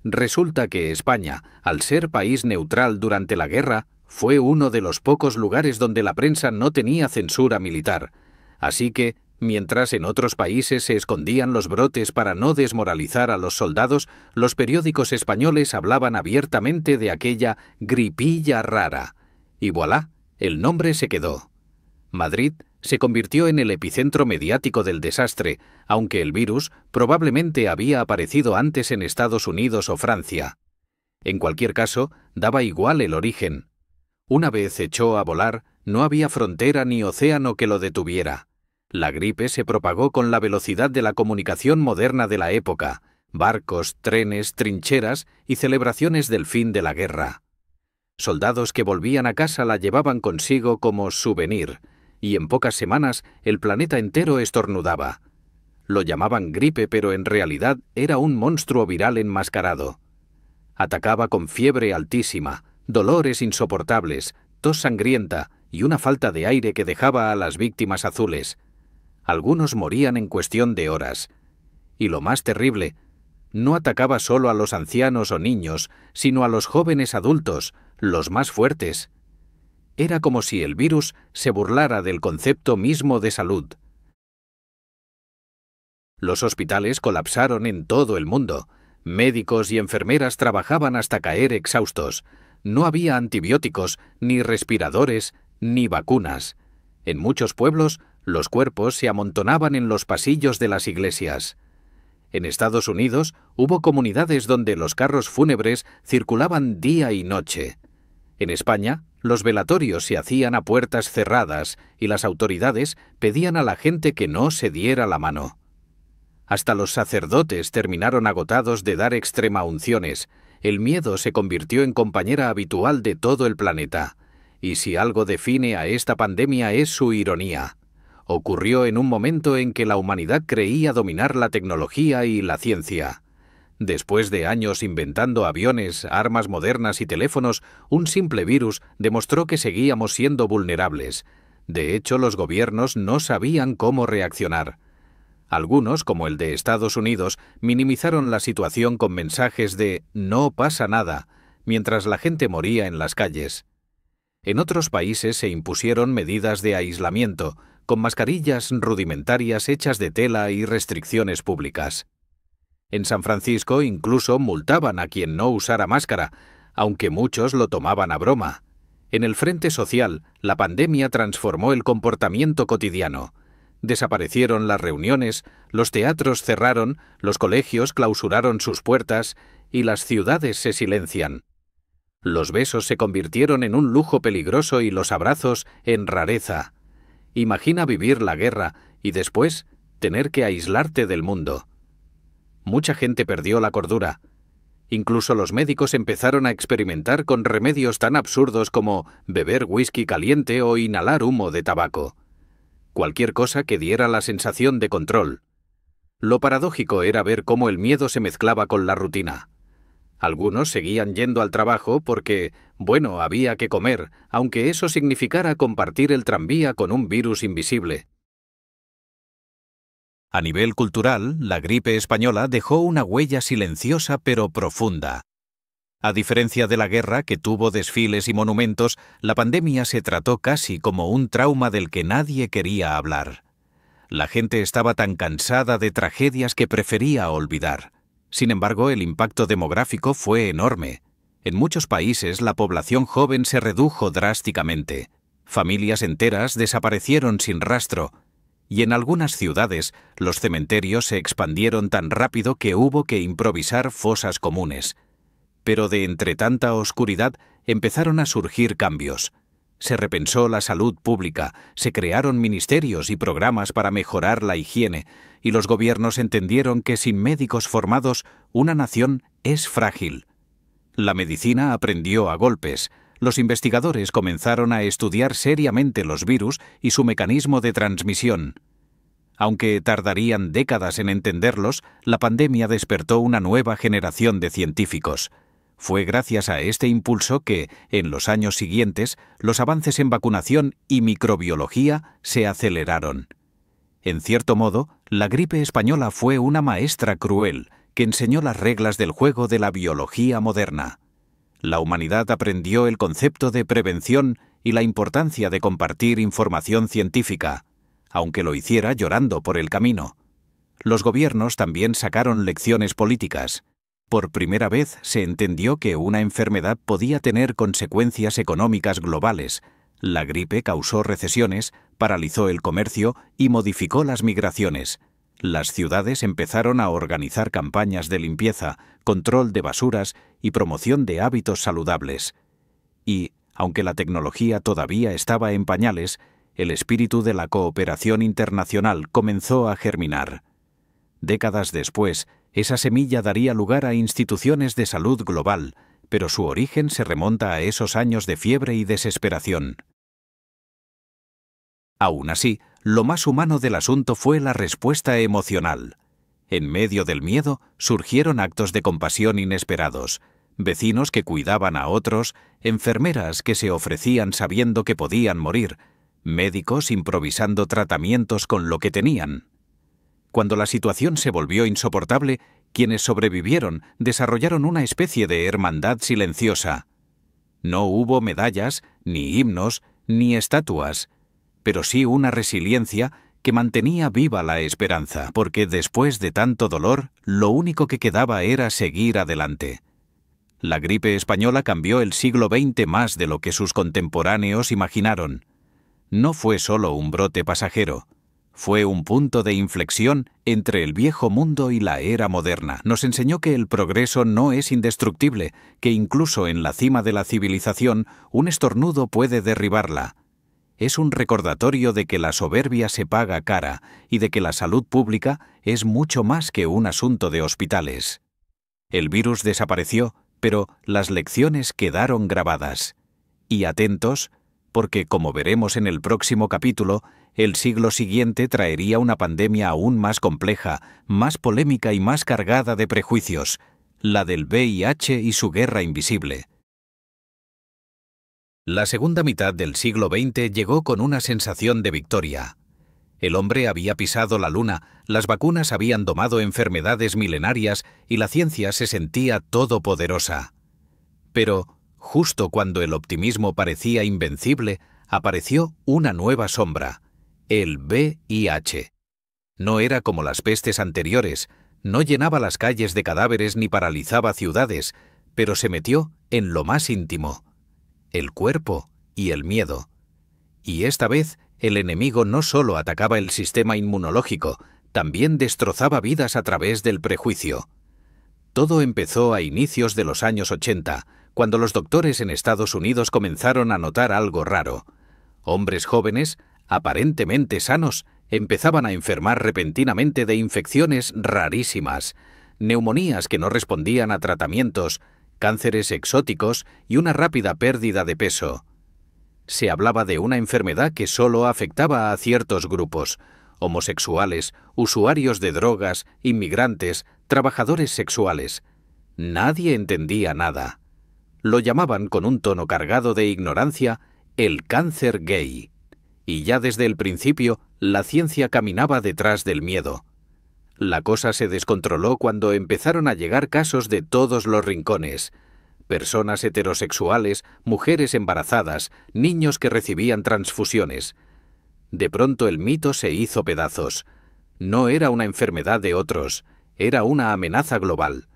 Resulta que España, al ser país neutral durante la guerra, fue uno de los pocos lugares donde la prensa no tenía censura militar. Así que, mientras en otros países se escondían los brotes para no desmoralizar a los soldados, los periódicos españoles hablaban abiertamente de aquella gripilla rara. Y voilà, el nombre se quedó. Madrid se convirtió en el epicentro mediático del desastre, aunque el virus probablemente había aparecido antes en Estados Unidos o Francia. En cualquier caso, daba igual el origen. Una vez echó a volar, no había frontera ni océano que lo detuviera. La gripe se propagó con la velocidad de la comunicación moderna de la época: barcos, trenes, trincheras y celebraciones del fin de la guerra. Soldados que volvían a casa la llevaban consigo como souvenir, y en pocas semanas el planeta entero estornudaba. Lo llamaban gripe, pero en realidad era un monstruo viral enmascarado. Atacaba con fiebre altísima, dolores insoportables, tos sangrienta y una falta de aire que dejaba a las víctimas azules. Algunos morían en cuestión de horas. Y lo más terrible, no atacaba solo a los ancianos o niños, sino a los jóvenes adultos, los más fuertes. Era como si el virus se burlara del concepto mismo de salud. Los hospitales colapsaron en todo el mundo. Médicos y enfermeras trabajaban hasta caer exhaustos. No había antibióticos, ni respiradores, ni vacunas. En muchos pueblos, los cuerpos se amontonaban en los pasillos de las iglesias. En Estados Unidos hubo comunidades donde los carros fúnebres circulaban día y noche. En España, los velatorios se hacían a puertas cerradas y las autoridades pedían a la gente que no se diera la mano. Hasta los sacerdotes terminaron agotados de dar extremaunciones. El miedo se convirtió en compañera habitual de todo el planeta. Y si algo define a esta pandemia es su ironía. Ocurrió en un momento en que la humanidad creía dominar la tecnología y la ciencia. Después de años inventando aviones, armas modernas y teléfonos, un simple virus demostró que seguíamos siendo vulnerables. De hecho, los gobiernos no sabían cómo reaccionar. Algunos, como el de Estados Unidos, minimizaron la situación con mensajes de «no pasa nada», mientras la gente moría en las calles. En otros países se impusieron medidas de aislamiento, con mascarillas rudimentarias hechas de tela y restricciones públicas. En San Francisco incluso multaban a quien no usara máscara, aunque muchos lo tomaban a broma. En el frente social, la pandemia transformó el comportamiento cotidiano. Desaparecieron las reuniones, los teatros cerraron, los colegios clausuraron sus puertas y las ciudades se silencian. Los besos se convirtieron en un lujo peligroso y los abrazos en rareza. Imagina vivir la guerra y después tener que aislarte del mundo. Mucha gente perdió la cordura. Incluso los médicos empezaron a experimentar con remedios tan absurdos como beber whisky caliente o inhalar humo de tabaco. Cualquier cosa que diera la sensación de control. Lo paradójico era ver cómo el miedo se mezclaba con la rutina. Algunos seguían yendo al trabajo porque, bueno, había que comer, aunque eso significara compartir el tranvía con un virus invisible. A nivel cultural, la gripe española dejó una huella silenciosa pero profunda. A diferencia de la guerra, que tuvo desfiles y monumentos, la pandemia se trató casi como un trauma del que nadie quería hablar. La gente estaba tan cansada de tragedias que prefería olvidar. Sin embargo, el impacto demográfico fue enorme. En muchos países, la población joven se redujo drásticamente. Familias enteras desaparecieron sin rastro. Y en algunas ciudades, los cementerios se expandieron tan rápido que hubo que improvisar fosas comunes. Pero de entre tanta oscuridad empezaron a surgir cambios. Se repensó la salud pública, se crearon ministerios y programas para mejorar la higiene, y los gobiernos entendieron que sin médicos formados, una nación es frágil. La medicina aprendió a golpes. Los investigadores comenzaron a estudiar seriamente los virus y su mecanismo de transmisión. Aunque tardarían décadas en entenderlos, la pandemia despertó una nueva generación de científicos. Fue gracias a este impulso que, en los años siguientes, los avances en vacunación y microbiología se aceleraron. En cierto modo, la gripe española fue una maestra cruel que enseñó las reglas del juego de la biología moderna. La humanidad aprendió el concepto de prevención y la importancia de compartir información científica, aunque lo hiciera llorando por el camino. Los gobiernos también sacaron lecciones políticas. Por primera vez se entendió que una enfermedad podía tener consecuencias económicas globales. La gripe causó recesiones, paralizó el comercio y modificó las migraciones. Las ciudades empezaron a organizar campañas de limpieza, control de basuras y promoción de hábitos saludables. Y, aunque la tecnología todavía estaba en pañales, el espíritu de la cooperación internacional comenzó a germinar. Décadas después, esa semilla daría lugar a instituciones de salud global, pero su origen se remonta a esos años de fiebre y desesperación. Aún así, lo más humano del asunto fue la respuesta emocional. En medio del miedo surgieron actos de compasión inesperados, vecinos que cuidaban a otros, enfermeras que se ofrecían sabiendo que podían morir, médicos improvisando tratamientos con lo que tenían. Cuando la situación se volvió insoportable, quienes sobrevivieron desarrollaron una especie de hermandad silenciosa. No hubo medallas, ni himnos, ni estatuas, pero sí una resiliencia que mantenía viva la esperanza, porque después de tanto dolor, lo único que quedaba era seguir adelante. La gripe española cambió el siglo XX más de lo que sus contemporáneos imaginaron. No fue solo un brote pasajero. Fue un punto de inflexión entre el viejo mundo y la era moderna. Nos enseñó que el progreso no es indestructible, que incluso en la cima de la civilización, un estornudo puede derribarla. Es un recordatorio de que la soberbia se paga cara y de que la salud pública es mucho más que un asunto de hospitales. El virus desapareció, pero las lecciones quedaron grabadas. Y atentos, porque como veremos en el próximo capítulo, el siglo siguiente traería una pandemia aún más compleja, más polémica y más cargada de prejuicios, la del VIH y su guerra invisible. La segunda mitad del siglo XX llegó con una sensación de victoria. El hombre había pisado la luna, las vacunas habían domado enfermedades milenarias y la ciencia se sentía todopoderosa. Pero, justo cuando el optimismo parecía invencible, apareció una nueva sombra: el VIH. No era como las pestes anteriores, no llenaba las calles de cadáveres ni paralizaba ciudades, pero se metió en lo más íntimo: el cuerpo y el miedo. Y esta vez, el enemigo no solo atacaba el sistema inmunológico, también destrozaba vidas a través del prejuicio. Todo empezó a inicios de los años 80, cuando los doctores en Estados Unidos comenzaron a notar algo raro. Hombres jóvenes, aparentemente sanos, empezaban a enfermar repentinamente de infecciones rarísimas, neumonías que no respondían a tratamientos, cánceres exóticos y una rápida pérdida de peso. Se hablaba de una enfermedad que solo afectaba a ciertos grupos: homosexuales, usuarios de drogas, inmigrantes, trabajadores sexuales. Nadie entendía nada. Lo llamaban con un tono cargado de ignorancia el cáncer gay. Y ya desde el principio, la ciencia caminaba detrás del miedo. La cosa se descontroló cuando empezaron a llegar casos de todos los rincones: personas heterosexuales, mujeres embarazadas, niños que recibían transfusiones. De pronto el mito se hizo pedazos. No era una enfermedad de otros, era una amenaza global.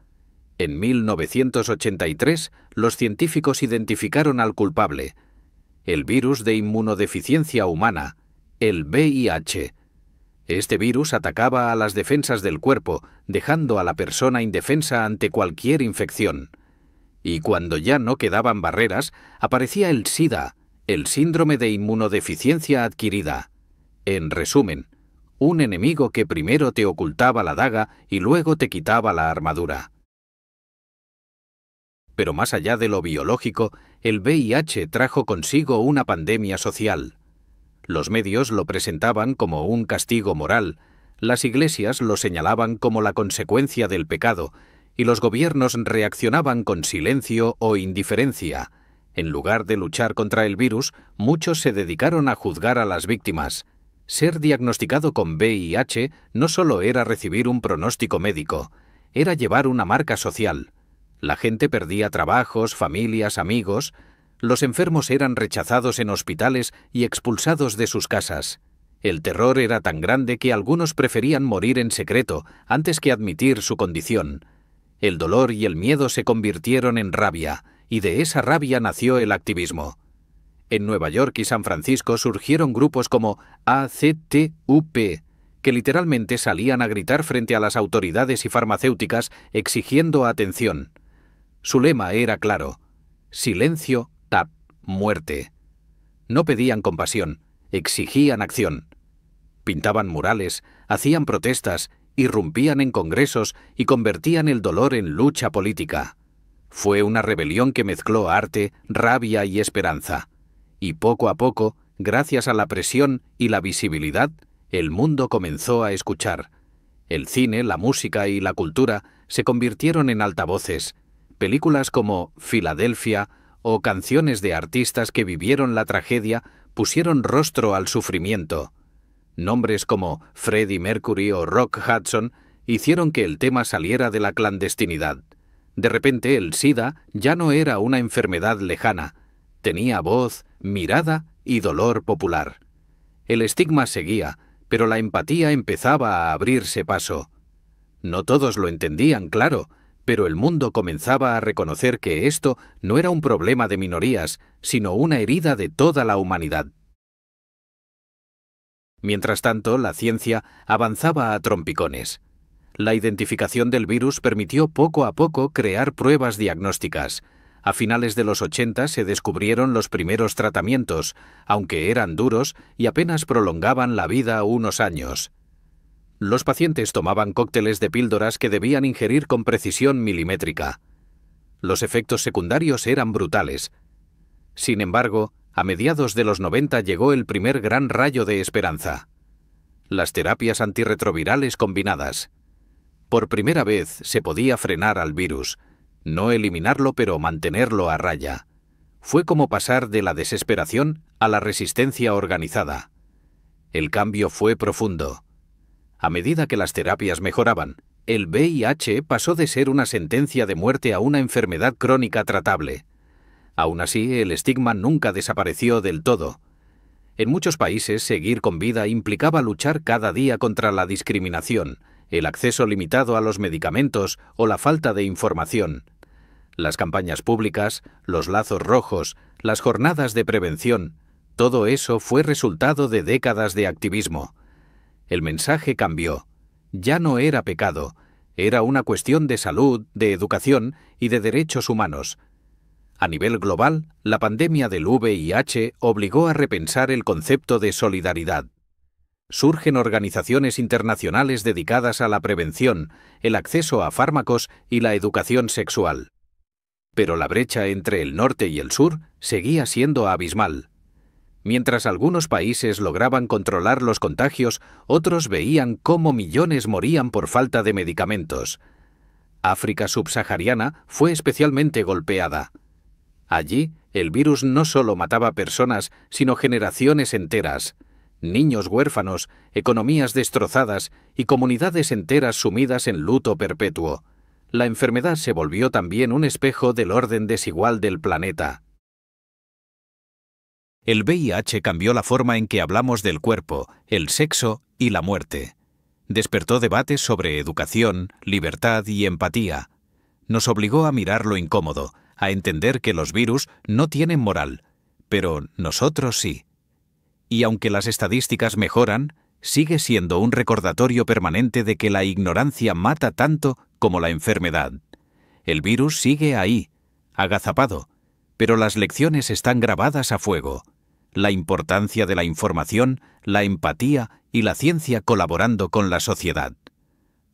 En 1983, los científicos identificaron al culpable: el virus de inmunodeficiencia humana, el VIH. Este virus atacaba a las defensas del cuerpo, dejando a la persona indefensa ante cualquier infección. Y cuando ya no quedaban barreras, aparecía el SIDA, el síndrome de inmunodeficiencia adquirida. En resumen, un enemigo que primero te ocultaba la daga y luego te quitaba la armadura. Pero más allá de lo biológico, el VIH trajo consigo una pandemia social. Los medios lo presentaban como un castigo moral, las iglesias lo señalaban como la consecuencia del pecado, y los gobiernos reaccionaban con silencio o indiferencia. En lugar de luchar contra el virus, muchos se dedicaron a juzgar a las víctimas. Ser diagnosticado con VIH no solo era recibir un pronóstico médico, era llevar una marca social. La gente perdía trabajos, familias, amigos. Los enfermos eran rechazados en hospitales y expulsados de sus casas. El terror era tan grande que algunos preferían morir en secreto antes que admitir su condición. El dolor y el miedo se convirtieron en rabia, y de esa rabia nació el activismo. En Nueva York y San Francisco surgieron grupos como ACTUP, que literalmente salían a gritar frente a las autoridades y farmacéuticas exigiendo atención. Su lema era claro: silencio, tap, muerte. No pedían compasión, exigían acción. Pintaban murales, hacían protestas, irrumpían en congresos y convertían el dolor en lucha política. Fue una rebelión que mezcló arte, rabia y esperanza. Y poco a poco, gracias a la presión y la visibilidad, el mundo comenzó a escuchar. El cine, la música y la cultura se convirtieron en altavoces. Películas como Filadelfia o canciones de artistas que vivieron la tragedia pusieron rostro al sufrimiento. Nombres como Freddie Mercury o Rock Hudson hicieron que el tema saliera de la clandestinidad. De repente el SIDA ya no era una enfermedad lejana, tenía voz, mirada y dolor popular. El estigma seguía, pero la empatía empezaba a abrirse paso. No todos lo entendían, claro, pero el mundo comenzaba a reconocer que esto no era un problema de minorías, sino una herida de toda la humanidad. Mientras tanto, la ciencia avanzaba a trompicones. La identificación del virus permitió poco a poco crear pruebas diagnósticas. A finales de los 80 se descubrieron los primeros tratamientos, aunque eran duros y apenas prolongaban la vida unos años. Los pacientes tomaban cócteles de píldoras que debían ingerir con precisión milimétrica. Los efectos secundarios eran brutales. Sin embargo, a mediados de los 90 llegó el primer gran rayo de esperanza: las terapias antirretrovirales combinadas. Por primera vez se podía frenar al virus, no eliminarlo pero mantenerlo a raya. Fue como pasar de la desesperación a la resistencia organizada. El cambio fue profundo. A medida que las terapias mejoraban, el VIH pasó de ser una sentencia de muerte a una enfermedad crónica tratable. Aún así, el estigma nunca desapareció del todo. En muchos países, seguir con vida implicaba luchar cada día contra la discriminación, el acceso limitado a los medicamentos o la falta de información. Las campañas públicas, los lazos rojos, las jornadas de prevención, todo eso fue resultado de décadas de activismo. El mensaje cambió. Ya no era pecado, era una cuestión de salud, de educación y de derechos humanos. A nivel global, la pandemia del VIH obligó a repensar el concepto de solidaridad. Surgen organizaciones internacionales dedicadas a la prevención, el acceso a fármacos y la educación sexual. Pero la brecha entre el norte y el sur seguía siendo abismal. Mientras algunos países lograban controlar los contagios, otros veían cómo millones morían por falta de medicamentos. África subsahariana fue especialmente golpeada. Allí, el virus no solo mataba personas, sino generaciones enteras. Niños huérfanos, economías destrozadas y comunidades enteras sumidas en luto perpetuo. La enfermedad se volvió también un espejo del orden desigual del planeta. El VIH cambió la forma en que hablamos del cuerpo, el sexo y la muerte. Despertó debates sobre educación, libertad y empatía. Nos obligó a mirar lo incómodo, a entender que los virus no tienen moral, pero nosotros sí. Y aunque las estadísticas mejoran, sigue siendo un recordatorio permanente de que la ignorancia mata tanto como la enfermedad. El virus sigue ahí, agazapado, pero las lecciones están grabadas a fuego. La importancia de la información, la empatía y la ciencia colaborando con la sociedad.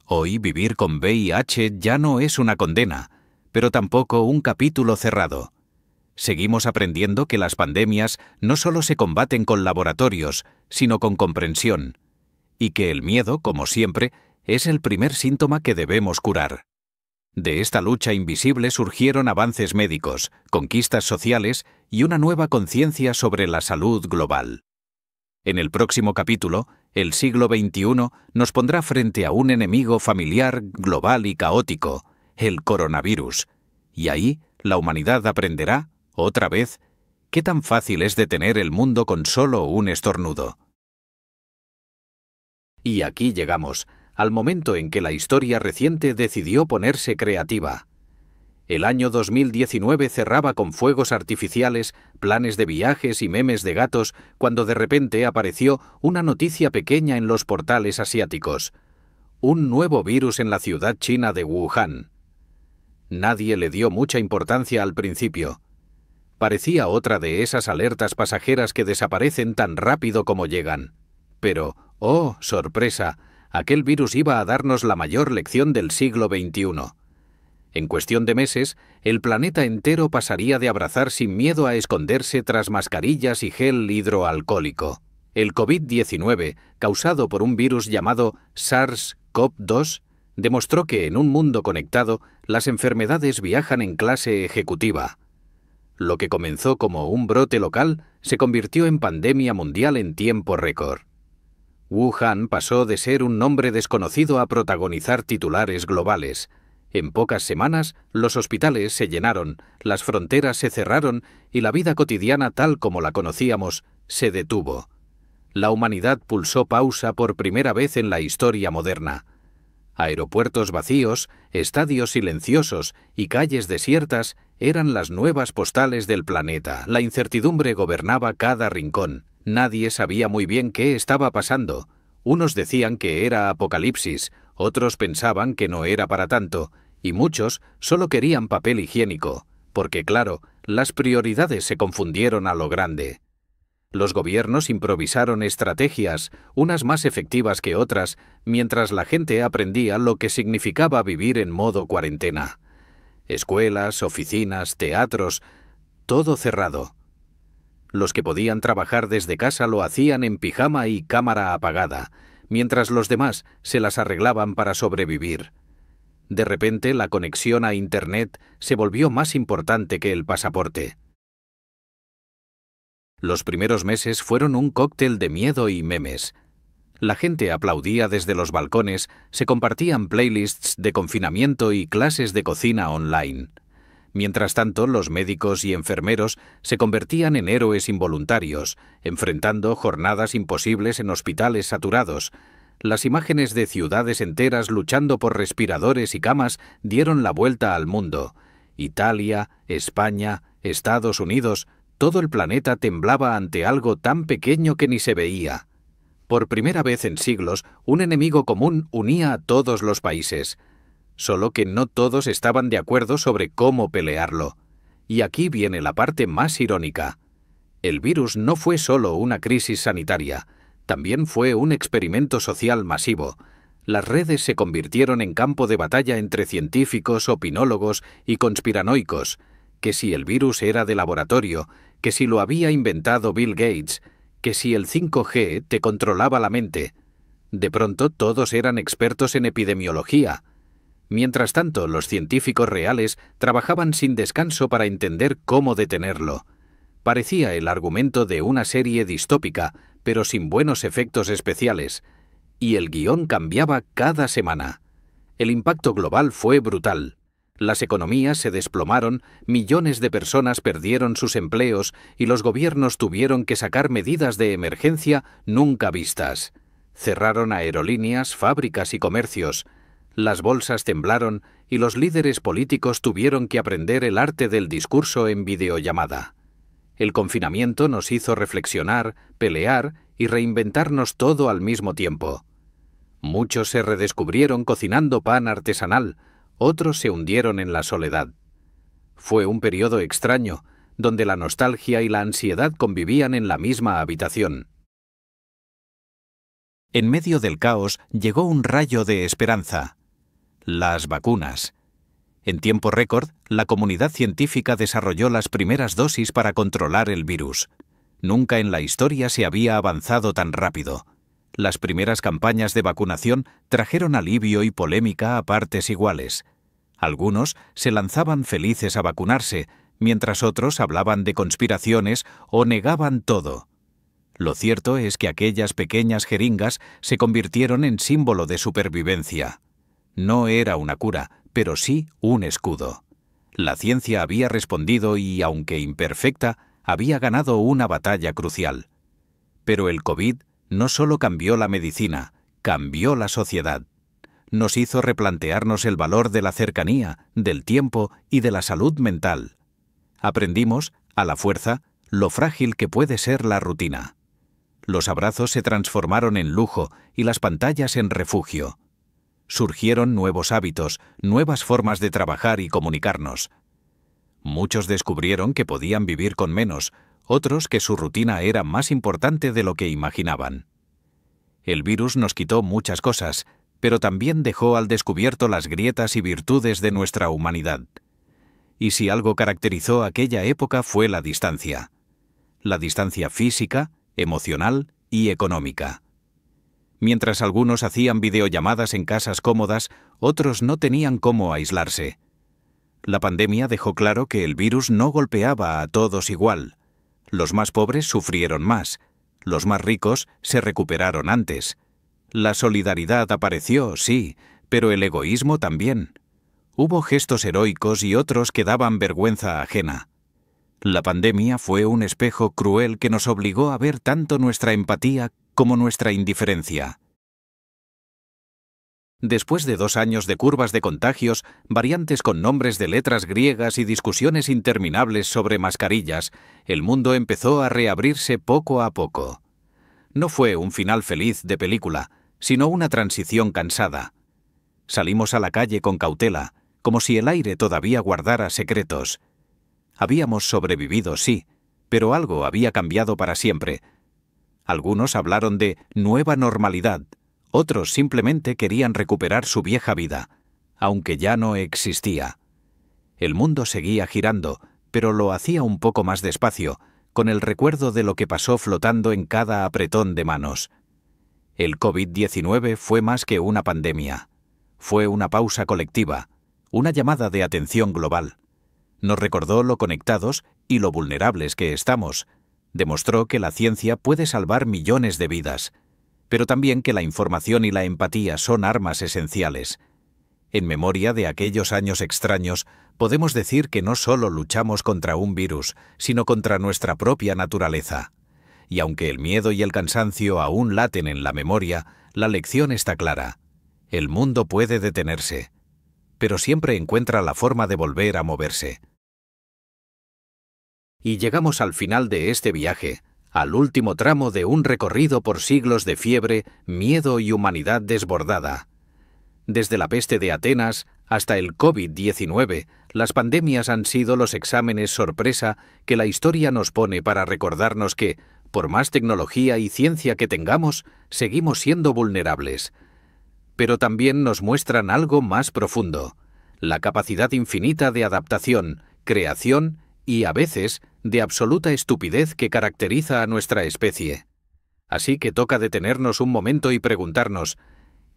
Hoy vivir con VIH ya no es una condena, pero tampoco un capítulo cerrado. Seguimos aprendiendo que las pandemias no solo se combaten con laboratorios, sino con comprensión, y que el miedo, como siempre, es el primer síntoma que debemos curar. De esta lucha invisible surgieron avances médicos, conquistas sociales y una nueva conciencia sobre la salud global. En el próximo capítulo, el siglo XXI nos pondrá frente a un enemigo familiar, global y caótico, el coronavirus, y ahí la humanidad aprenderá, otra vez, qué tan fácil es detener el mundo con solo un estornudo. Y aquí llegamos, al momento en que la historia reciente decidió ponerse creativa. El año 2019 cerraba con fuegos artificiales, planes de viajes y memes de gatos, cuando de repente apareció una noticia pequeña en los portales asiáticos. Un nuevo virus en la ciudad china de Wuhan. Nadie le dio mucha importancia al principio. Parecía otra de esas alertas pasajeras que desaparecen tan rápido como llegan. Pero, ¡oh, sorpresa!, aquel virus iba a darnos la mayor lección del siglo XXI. En cuestión de meses, el planeta entero pasaría de abrazar sin miedo a esconderse tras mascarillas y gel hidroalcohólico. El COVID-19, causado por un virus llamado SARS-CoV-2, demostró que en un mundo conectado, las enfermedades viajan en clase ejecutiva. Lo que comenzó como un brote local se convirtió en pandemia mundial en tiempo récord. Wuhan pasó de ser un nombre desconocido a protagonizar titulares globales. En pocas semanas, los hospitales se llenaron, las fronteras se cerraron y la vida cotidiana tal como la conocíamos se detuvo. la humanidad pulsó pausa por primera vez en la historia moderna. Aeropuertos vacíos, estadios silenciosos y calles desiertas eran las nuevas postales del planeta. La incertidumbre gobernaba cada rincón. Nadie sabía muy bien qué estaba pasando. Unos decían que era apocalipsis, otros pensaban que no era para tanto, y muchos solo querían papel higiénico, porque claro, las prioridades se confundieron a lo grande. Los gobiernos improvisaron estrategias, unas más efectivas que otras, mientras la gente aprendía lo que significaba vivir en modo cuarentena. Escuelas, oficinas, teatros, todo cerrado. Los que podían trabajar desde casa lo hacían en pijama y cámara apagada, mientras los demás se las arreglaban para sobrevivir. De repente, la conexión a Internet se volvió más importante que el pasaporte. Los primeros meses fueron un cóctel de miedo y memes. La gente aplaudía desde los balcones, se compartían playlists de confinamiento y clases de cocina online. Mientras tanto, los médicos y enfermeros se convertían en héroes involuntarios, enfrentando jornadas imposibles en hospitales saturados. Las imágenes de ciudades enteras luchando por respiradores y camas dieron la vuelta al mundo. Italia, España, Estados Unidos, todo el planeta temblaba ante algo tan pequeño que ni se veía. Por primera vez en siglos, un enemigo común unía a todos los países. Solo que no todos estaban de acuerdo sobre cómo pelearlo. Y aquí viene la parte más irónica. El virus no fue solo una crisis sanitaria, también fue un experimento social masivo. Las redes se convirtieron en campo de batalla entre científicos, opinólogos y conspiranoicos, que si el virus era de laboratorio, que si lo había inventado Bill Gates, que si el 5G te controlaba la mente. De pronto todos eran expertos en epidemiología. Mientras tanto, los científicos reales trabajaban sin descanso para entender cómo detenerlo. Parecía el argumento de una serie distópica, pero sin buenos efectos especiales. Y el guión cambiaba cada semana. El impacto global fue brutal. Las economías se desplomaron, millones de personas perdieron sus empleos y los gobiernos tuvieron que sacar medidas de emergencia nunca vistas. Cerraron aerolíneas, fábricas y comercios. Las bolsas temblaron y los líderes políticos tuvieron que aprender el arte del discurso en videollamada. El confinamiento nos hizo reflexionar, pelear y reinventarnos todo al mismo tiempo. Muchos se redescubrieron cocinando pan artesanal, otros se hundieron en la soledad. Fue un periodo extraño, donde la nostalgia y la ansiedad convivían en la misma habitación. En medio del caos llegó un rayo de esperanza: las vacunas. En tiempo récord, la comunidad científica desarrolló las primeras dosis para controlar el virus. Nunca en la historia se había avanzado tan rápido. Las primeras campañas de vacunación trajeron alivio y polémica a partes iguales. Algunos se lanzaban felices a vacunarse, mientras otros hablaban de conspiraciones o negaban todo. Lo cierto es que aquellas pequeñas jeringas se convirtieron en símbolo de supervivencia. No era una cura, pero sí un escudo. La ciencia había respondido y, aunque imperfecta, había ganado una batalla crucial. Pero el COVID no solo cambió la medicina, cambió la sociedad. Nos hizo replantearnos el valor de la cercanía, del tiempo y de la salud mental. Aprendimos, a la fuerza, lo frágil que puede ser la rutina. Los abrazos se transformaron en lujo y las pantallas en refugio. Surgieron nuevos hábitos, nuevas formas de trabajar y comunicarnos. Muchos descubrieron que podían vivir con menos, otros que su rutina era más importante de lo que imaginaban. El virus nos quitó muchas cosas, pero también dejó al descubierto las grietas y virtudes de nuestra humanidad. Y si algo caracterizó aquella época fue la distancia. La distancia física, emocional y económica. Mientras algunos hacían videollamadas en casas cómodas, otros no tenían cómo aislarse. La pandemia dejó claro que el virus no golpeaba a todos igual. Los más pobres sufrieron más, los más ricos se recuperaron antes. La solidaridad apareció, sí, pero el egoísmo también. Hubo gestos heroicos y otros que daban vergüenza ajena. La pandemia fue un espejo cruel que nos obligó a ver tanto nuestra empatía como nuestra indiferencia. Después de 2 años de curvas de contagios, variantes con nombres de letras griegas y discusiones interminables sobre mascarillas, el mundo empezó a reabrirse poco a poco. No fue un final feliz de película, sino una transición cansada. Salimos a la calle con cautela, como si el aire todavía guardara secretos. Habíamos sobrevivido, sí, pero algo había cambiado para siempre. Algunos hablaron de nueva normalidad. Otros simplemente querían recuperar su vieja vida, aunque ya no existía. El mundo seguía girando, pero lo hacía un poco más despacio, con el recuerdo de lo que pasó flotando en cada apretón de manos. El COVID-19 fue más que una pandemia. Fue una pausa colectiva, una llamada de atención global. Nos recordó lo conectados y lo vulnerables que estamos. Demostró que la ciencia puede salvar millones de vidas, pero también que la información y la empatía son armas esenciales. En memoria de aquellos años extraños, podemos decir que no solo luchamos contra un virus, sino contra nuestra propia naturaleza. Y aunque el miedo y el cansancio aún laten en la memoria, la lección está clara. El mundo puede detenerse, pero siempre encuentra la forma de volver a moverse. Y llegamos al final de este viaje, al último tramo de un recorrido por siglos de fiebre, miedo y humanidad desbordada. Desde la peste de Atenas hasta el COVID-19, las pandemias han sido los exámenes sorpresa que la historia nos pone para recordarnos que, por más tecnología y ciencia que tengamos, seguimos siendo vulnerables. Pero también nos muestran algo más profundo: la capacidad infinita de adaptación, creación y, a veces, de absoluta estupidez que caracteriza a nuestra especie. Así que toca detenernos un momento y preguntarnos: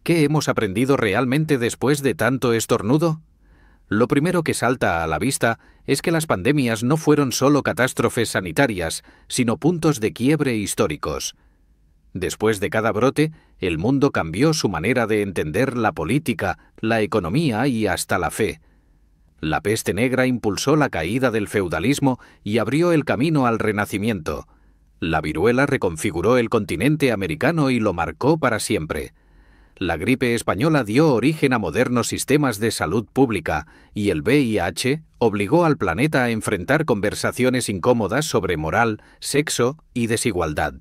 ¿qué hemos aprendido realmente después de tanto estornudo? Lo primero que salta a la vista es que las pandemias no fueron solo catástrofes sanitarias, sino puntos de quiebre históricos. Después de cada brote, el mundo cambió su manera de entender la política, la economía y hasta la fe. La peste negra impulsó la caída del feudalismo y abrió el camino al Renacimiento. La viruela reconfiguró el continente americano y lo marcó para siempre. La gripe española dio origen a modernos sistemas de salud pública, y el VIH obligó al planeta a enfrentar conversaciones incómodas sobre moral, sexo y desigualdad.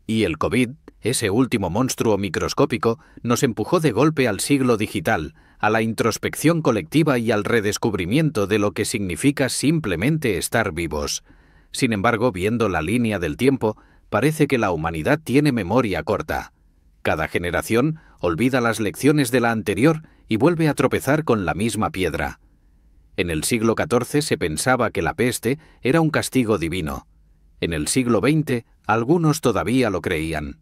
Y el COVID, ese último monstruo microscópico, nos empujó de golpe al siglo digital, a la introspección colectiva y al redescubrimiento de lo que significa simplemente estar vivos. Sin embargo, viendo la línea del tiempo, parece que la humanidad tiene memoria corta. Cada generación olvida las lecciones de la anterior y vuelve a tropezar con la misma piedra. En el siglo XIV se pensaba que la peste era un castigo divino. En el siglo XX, algunos todavía lo creían.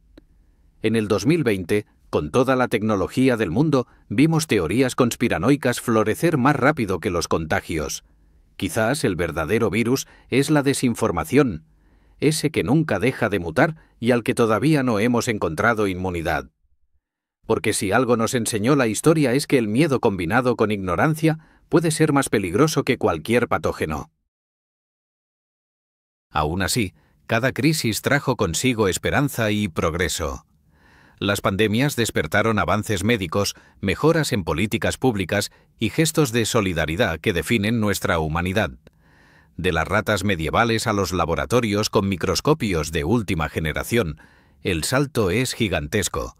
En el 2020, con toda la tecnología del mundo, vimos teorías conspiranoicas florecer más rápido que los contagios. Quizás el verdadero virus es la desinformación, ese que nunca deja de mutar y al que todavía no hemos encontrado inmunidad. Porque si algo nos enseñó la historia es que el miedo combinado con ignorancia puede ser más peligroso que cualquier patógeno. Aún así, cada crisis trajo consigo esperanza y progreso. Las pandemias despertaron avances médicos, mejoras en políticas públicas y gestos de solidaridad que definen nuestra humanidad. De las ratas medievales a los laboratorios con microscopios de última generación, el salto es gigantesco.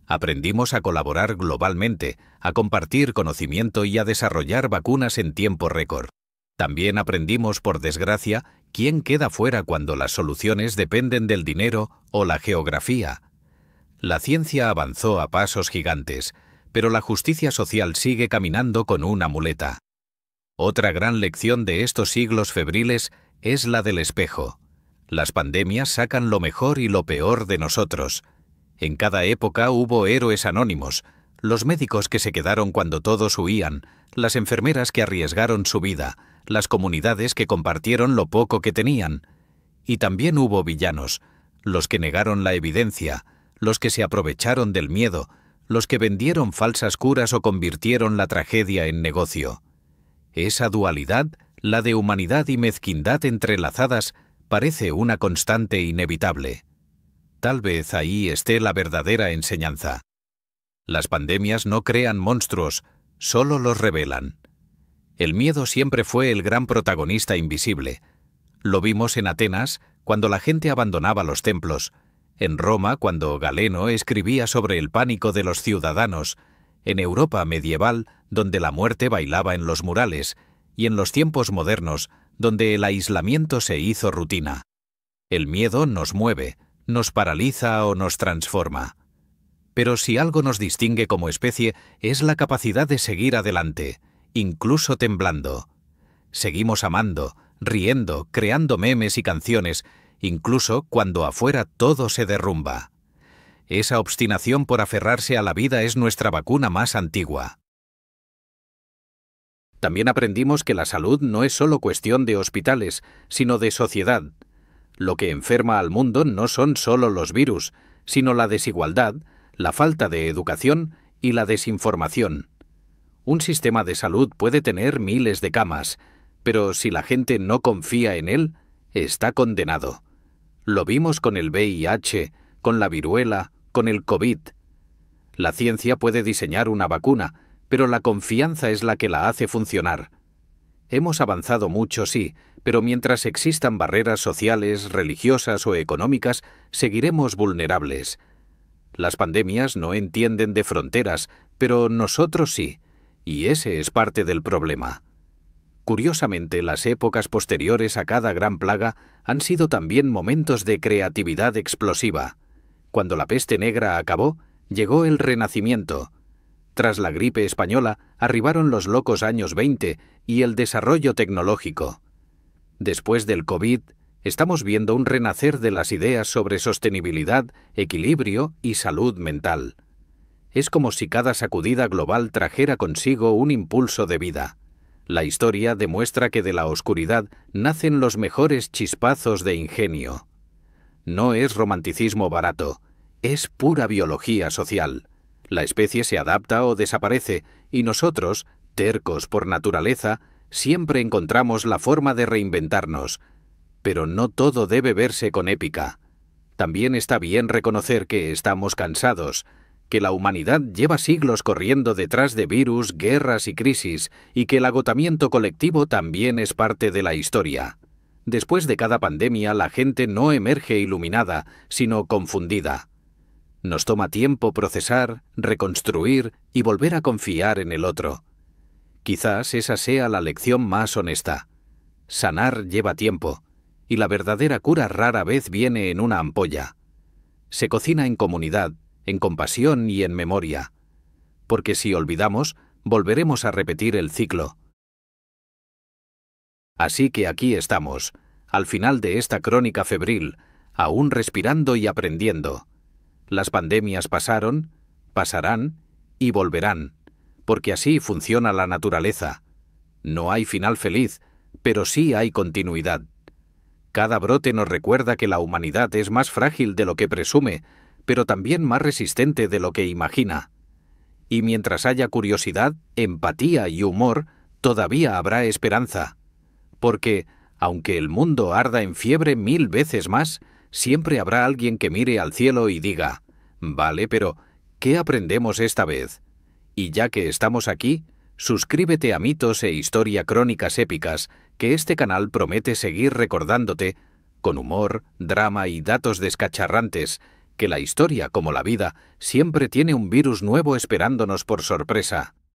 Aprendimos a colaborar globalmente, a compartir conocimiento y a desarrollar vacunas en tiempo récord. También aprendimos, por desgracia, quién queda fuera cuando las soluciones dependen del dinero o la geografía. La ciencia avanzó a pasos gigantes, pero la justicia social sigue caminando con una muleta. Otra gran lección de estos siglos febriles es la del espejo. Las pandemias sacan lo mejor y lo peor de nosotros. En cada época hubo héroes anónimos, los médicos que se quedaron cuando todos huían, las enfermeras que arriesgaron su vida, las comunidades que compartieron lo poco que tenían. Y también hubo villanos, los que negaron la evidencia, los que se aprovecharon del miedo, los que vendieron falsas curas o convirtieron la tragedia en negocio. Esa dualidad, la de humanidad y mezquindad entrelazadas, parece una constante inevitable. tal vez ahí esté la verdadera enseñanza. Las pandemias no crean monstruos, solo los revelan. El miedo siempre fue el gran protagonista invisible. Lo vimos en Atenas, cuando la gente abandonaba los templos, en Roma, cuando Galeno escribía sobre el pánico de los ciudadanos, en Europa medieval, donde la muerte bailaba en los murales, y en los tiempos modernos, donde el aislamiento se hizo rutina. El miedo nos mueve, nos paraliza o nos transforma. Pero si algo nos distingue como especie es la capacidad de seguir adelante, incluso temblando. Seguimos amando, riendo, creando memes y canciones, incluso cuando afuera todo se derrumba. Esa obstinación por aferrarse a la vida es nuestra vacuna más antigua. También aprendimos que la salud no es solo cuestión de hospitales, sino de sociedad. Lo que enferma al mundo no son solo los virus, sino la desigualdad, la falta de educación y la desinformación. Un sistema de salud puede tener miles de camas, pero si la gente no confía en él, está condenado. Lo vimos con el VIH, con la viruela, con el COVID. La ciencia puede diseñar una vacuna, pero la confianza es la que la hace funcionar. Hemos avanzado mucho, sí, pero mientras existan barreras sociales, religiosas o económicas, seguiremos vulnerables. Las pandemias no entienden de fronteras, pero nosotros sí, y ese es parte del problema. Curiosamente, las épocas posteriores a cada gran plaga han sido también momentos de creatividad explosiva. Cuando la peste negra acabó, llegó el Renacimiento. Tras la gripe española, arribaron los locos años 20 y el desarrollo tecnológico. Después del COVID, estamos viendo un renacer de las ideas sobre sostenibilidad, equilibrio y salud mental. Es como si cada sacudida global trajera consigo un impulso de vida. La historia demuestra que de la oscuridad nacen los mejores chispazos de ingenio. No es romanticismo barato, es pura biología social. La especie se adapta o desaparece, y nosotros, tercos por naturaleza, siempre encontramos la forma de reinventarnos. Pero no todo debe verse con épica. También está bien reconocer que estamos cansados, que la humanidad lleva siglos corriendo detrás de virus, guerras y crisis, y que el agotamiento colectivo también es parte de la historia. Después de cada pandemia, la gente no emerge iluminada, sino confundida. Nos toma tiempo procesar, reconstruir y volver a confiar en el otro. Quizás esa sea la lección más honesta. Sanar lleva tiempo, y la verdadera cura rara vez viene en una ampolla. Se cocina en comunidad, en compasión y en memoria. Porque si olvidamos, volveremos a repetir el ciclo. Así que aquí estamos, al final de esta crónica febril, aún respirando y aprendiendo. Las pandemias pasaron, pasarán y volverán, porque así funciona la naturaleza. No hay final feliz, pero sí hay continuidad. Cada brote nos recuerda que la humanidad es más frágil de lo que presume, pero también más resistente de lo que imagina. Y mientras haya curiosidad, empatía y humor, todavía habrá esperanza. Porque, aunque el mundo arda en fiebre 1000 veces más, siempre habrá alguien que mire al cielo y diga, «Vale, pero ¿qué aprendemos esta vez?» Y ya que estamos aquí, suscríbete a Mitos e Historia Crónicas Épicas, que este canal promete seguir recordándote, con humor, drama y datos descacharrantes, que la historia, como la vida, siempre tiene un virus nuevo esperándonos por sorpresa.